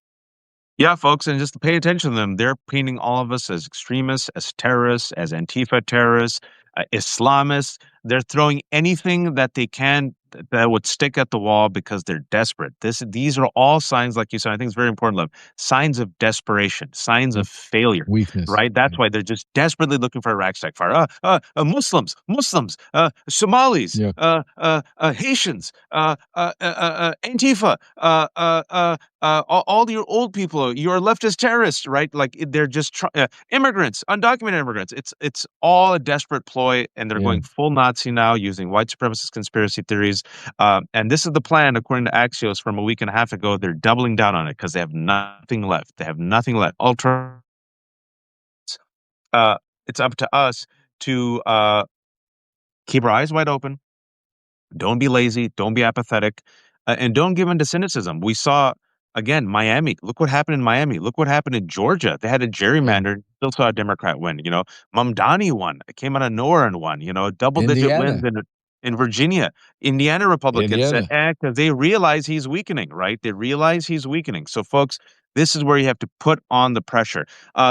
Yeah, folks, and just to pay attention to them, they're painting all of us as extremists, as terrorists, as Antifa terrorists, Islamists. They're throwing anything that they can that would stick at the wall because they're desperate. These are all signs, like you said, I think it's very important, Love, signs of desperation, signs of failure, Weakness. right? That's Yeah. why they're just desperately looking for a ragtag fire. Muslims, Somalis, Yeah. Haitians, Antifa, all your old people, you're leftist terrorists, right? Like they're just immigrants, undocumented immigrants. It's all a desperate ploy, and they're Yeah. going full Nazi now, using white supremacist conspiracy theories. And this is the plan, according to Axios, from a week and a half ago. They're doubling down on it because they have nothing left. They have nothing left. Uh, it's up to us to keep our eyes wide open. Don't be lazy. Don't be apathetic, and don't give in to cynicism. We saw again Miami. Look what happened in Miami. Look what happened in Georgia. They had a Yeah. gerrymander. Still saw a Democrat win. Mamdani won. It came out of nowhere and won. Double-digit wins Indiana. in Virginia. Indiana Republicans said, Indiana. because they realize he's weakening. Right? They realize he's weakening. So, folks, This is where you have to put on the pressure.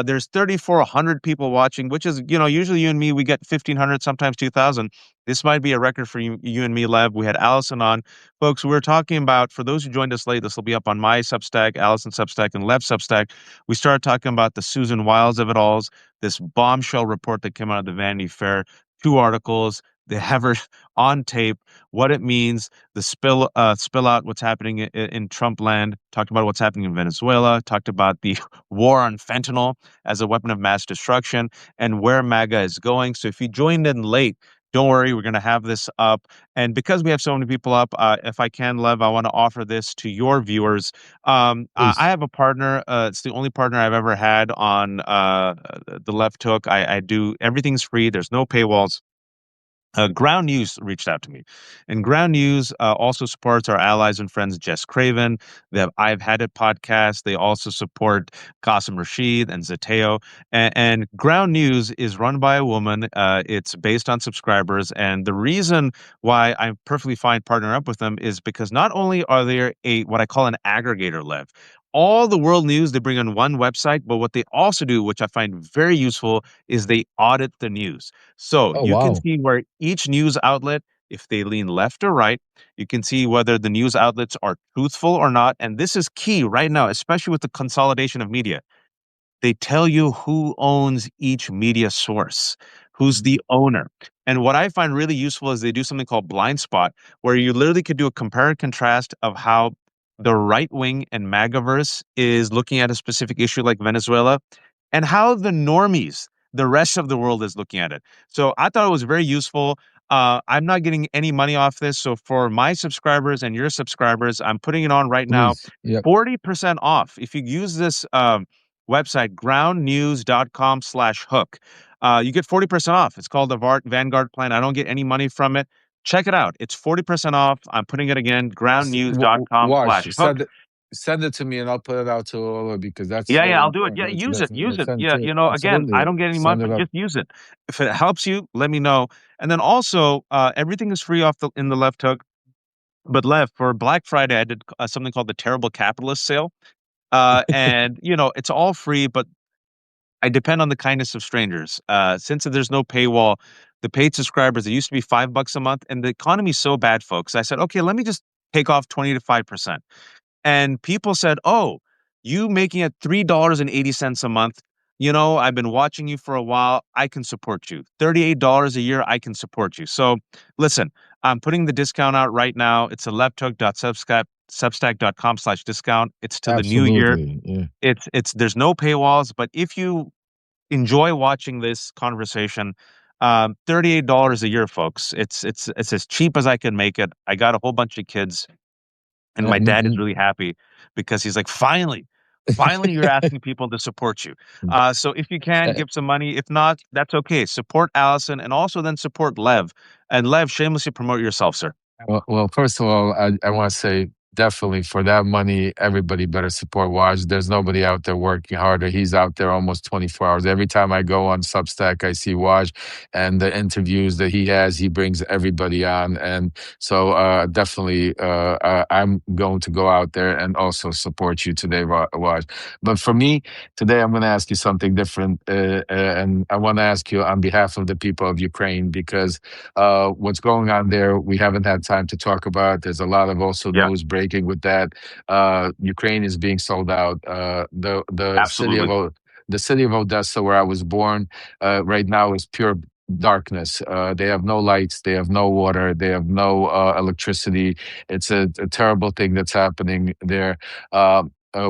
There's 3,400 people watching, which is, usually you and me, we get 1,500, sometimes 2,000. This might be a record for you and me, Lev. We had Allison on. Folks, we were talking about, for those who joined us late, this will be up on my Substack, Allison's Substack, and Lev's Substack. We started talking about the Susan Wiles of it alls, this bombshell report that came out of the Vanity Fair, 2 articles. They have her on tape, what it means, the spill out, what's happening in Trump land, talked about what's happening in Venezuela, talked about the war on fentanyl as a weapon of mass destruction, and where MAGA is going. So if you joined in late, don't worry, we're going to have this up. And because we have so many people up, if I can, Lev, I want to offer this to your viewers. I Please. have a partner. It's the only partner I've ever had on the Left Hook. I do everything's free. There's no paywalls. Ground News reached out to me, and Ground News also supports our allies and friends Jess Craven. They have I've Had It podcast. They also support Qasim Rashid and Zateo. And Ground News is run by a woman. It's based on subscribers, and the reason why I'm perfectly fine partnering up with them is because not only are they a what I call an aggregator, Lev. All the world news they bring on one website, but what they also do, which I find very useful, is they audit the news. So Oh, you can wow. see where each news outlet, if they lean left or right, you can see whether the news outlets are truthful or not. And this is key right now, especially with the consolidation of media. They tell you who owns each media source, who's the owner. And what I find really useful is they do something called blind spot, where you literally could do a compare and contrast of how the right wing and MAGAverse is looking at a specific issue like Venezuela and how the normies, the rest of the world, is looking at it. So I thought it was very useful. I'm not getting any money off this. So for my subscribers and your subscribers, I'm putting it on right now, Please. Yep. 40% off. If you use this website, groundnews.com/hook, you get 40% off. It's called the Vanguard plan. I don't get any money from it. Check it out. It's 40% off. I'm putting it again, groundnews.com Watch. slash hook. Send it to me, and I'll put it out to all of because that's Yeah, very yeah, I'll do it. important. Yeah, Let's use it, definitely use let's it. send it Yeah, to again, absolutely I don't get any money send it from it. up. Just use it. If it helps you, let me know. And then also, everything is free in the Left Hook. But Left, for Black Friday, I did something called the Terrible Capitalist Sale. And it's all free, but I depend on the kindness of strangers. Since there's no paywall, the paid subscribers, it used to be $5 a month, and the economy's so bad, folks. I said, okay, let me just take off 20 to 5%. And people said, "Oh, you making it $3.80 a month. I've been watching you for a while. I can support you. $38 a year, I can support you." So listen, I'm putting the discount out right now. It's a substack.com/discount. It's to the new year. Absolutely. Yeah. There's no paywalls, but if you enjoy watching this conversation, $38 a year, folks. It's as cheap as I can make it. I got a whole bunch of kids. And my dad is really happy because he's like, finally, you're asking people to support you. So if you can, give some money. If not, that's okay. Support Allison and also then support Lev. And Lev, shamelessly promote yourself, sir. Well, first of all, I want to say definitely for that money, everybody better support Waj. There's nobody out there working harder. He's out there almost 24 hours. Every time I go on Substack, I see Waj and the interviews that he has. He brings everybody on. And so definitely I'm going to go out there and also support you today, Waj. But for me, today I'm going to ask you something different. And I want to ask you on behalf of the people of Ukraine, because what's going on there, we haven't had time to talk about. There's a lot of also Yeah, news breaking with that. Ukraine is being sold out. absolutely. The city of Odessa, where I was born, right now is pure darkness. They have no lights, they have no water, they have no electricity. It's a terrible thing that's happening there.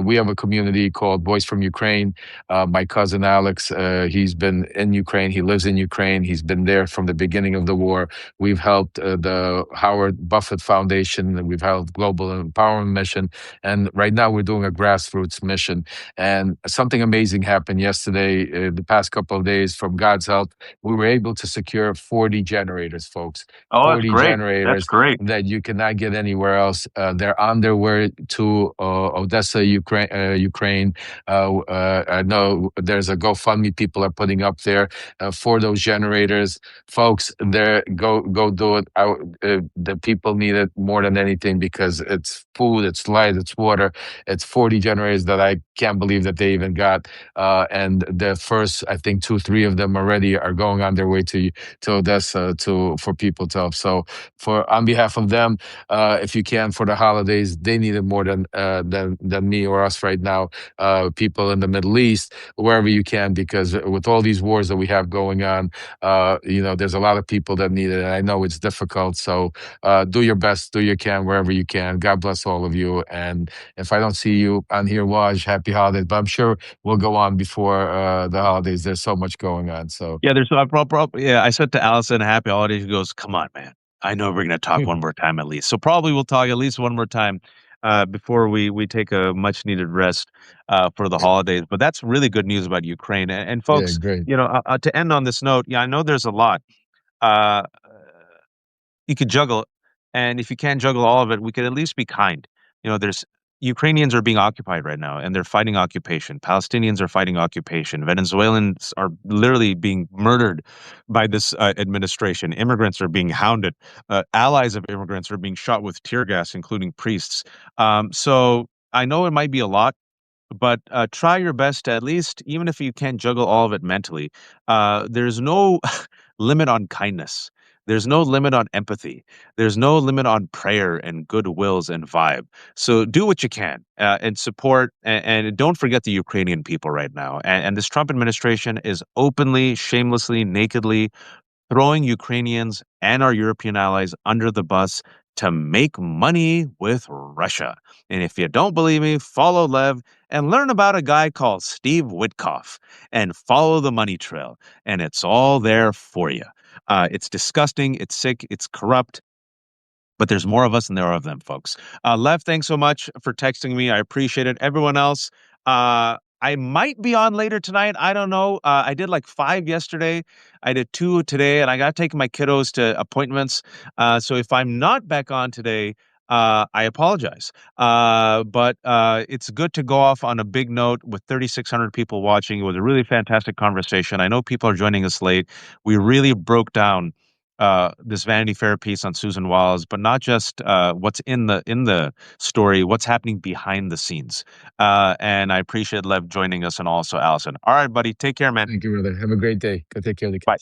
We have a community called Voice from Ukraine. My cousin Alex, he's been in Ukraine. He lives in Ukraine. He's been there from the beginning of the war. We've helped the Howard Buffett Foundation, and we've helped Global Empowerment Mission. And right now we're doing a grassroots mission. And something amazing happened yesterday, the past couple of days, from God's help. We were able to secure 40 generators, folks. Oh, that's 40 great. That's generators great. that you cannot get anywhere else. They're on their way to Odessa, Ukraine. I know there's a GoFundMe people are putting up there for those generators, folks. There, go do it. The people need it more than anything because it's food, it's light, it's water, it's 40 generators that I can't believe that they even got. And the first, I think, 2, 3 of them already are going on their way to Odessa for people to help. So, on behalf of them, if you can for the holidays, they need it more than me or us right now. People in the Middle East, wherever you can, because with all these wars that we have going on, there's a lot of people that need it. And I know it's difficult. So do your best, do your can wherever you can. God bless all of you. And if I don't see you on here, Waj, happy holidays. But I'm sure we'll go on before the holidays. There's so much going on. So Yeah, there's yeah. I said to Allison, "Happy holidays." She goes, "Come on, man. I know we're gonna talk one more time at least. So probably we'll talk at least one more time before we take a much needed rest for the holidays." But that's really good news about Ukraine. And yeah, folks, great. to end on this note, yeah, I know there's a lot. Uh, you could juggle, and if you can't juggle all of it, we could at least be kind. There's Ukrainians are being occupied right now, and they're fighting occupation. Palestinians are fighting occupation. Venezuelans are literally being murdered by this administration. Immigrants are being hounded. Allies of immigrants are being shot with tear gas, including priests. So I know it might be a lot, but try your best to at least, even if you can't juggle all of it mentally, there's no limit on kindness. There's no limit on empathy. There's no limit on prayer and good wills and vibe. So do what you can and support. And don't forget the Ukrainian people right now. And this Trump administration is openly, shamelessly, nakedly throwing Ukrainians and our European allies under the bus to make money with Russia. And if you don't believe me, follow Lev and learn about a guy called Steve Witkoff and follow the money trail. And it's all there for you. It's disgusting, it's sick, it's corrupt, but there's more of us than there are of them, folks. Lev, thanks so much for texting me. I appreciate it. Everyone else, I might be on later tonight. I don't know. I did like 5 yesterday. I did 2 today, and I got to take my kiddos to appointments. So if I'm not back on today, I apologize. But it's good to go off on a big note with 3,600 people watching. It was a really fantastic conversation. I know people are joining us late. We really broke down this Vanity Fair piece on Susan Wiles, but not just what's in the story, what's happening behind the scenes. And I appreciate Lev joining us and also Allison. All right, buddy, take care, man. Thank you, brother. Have a great day. Go take care of the kids. Bye.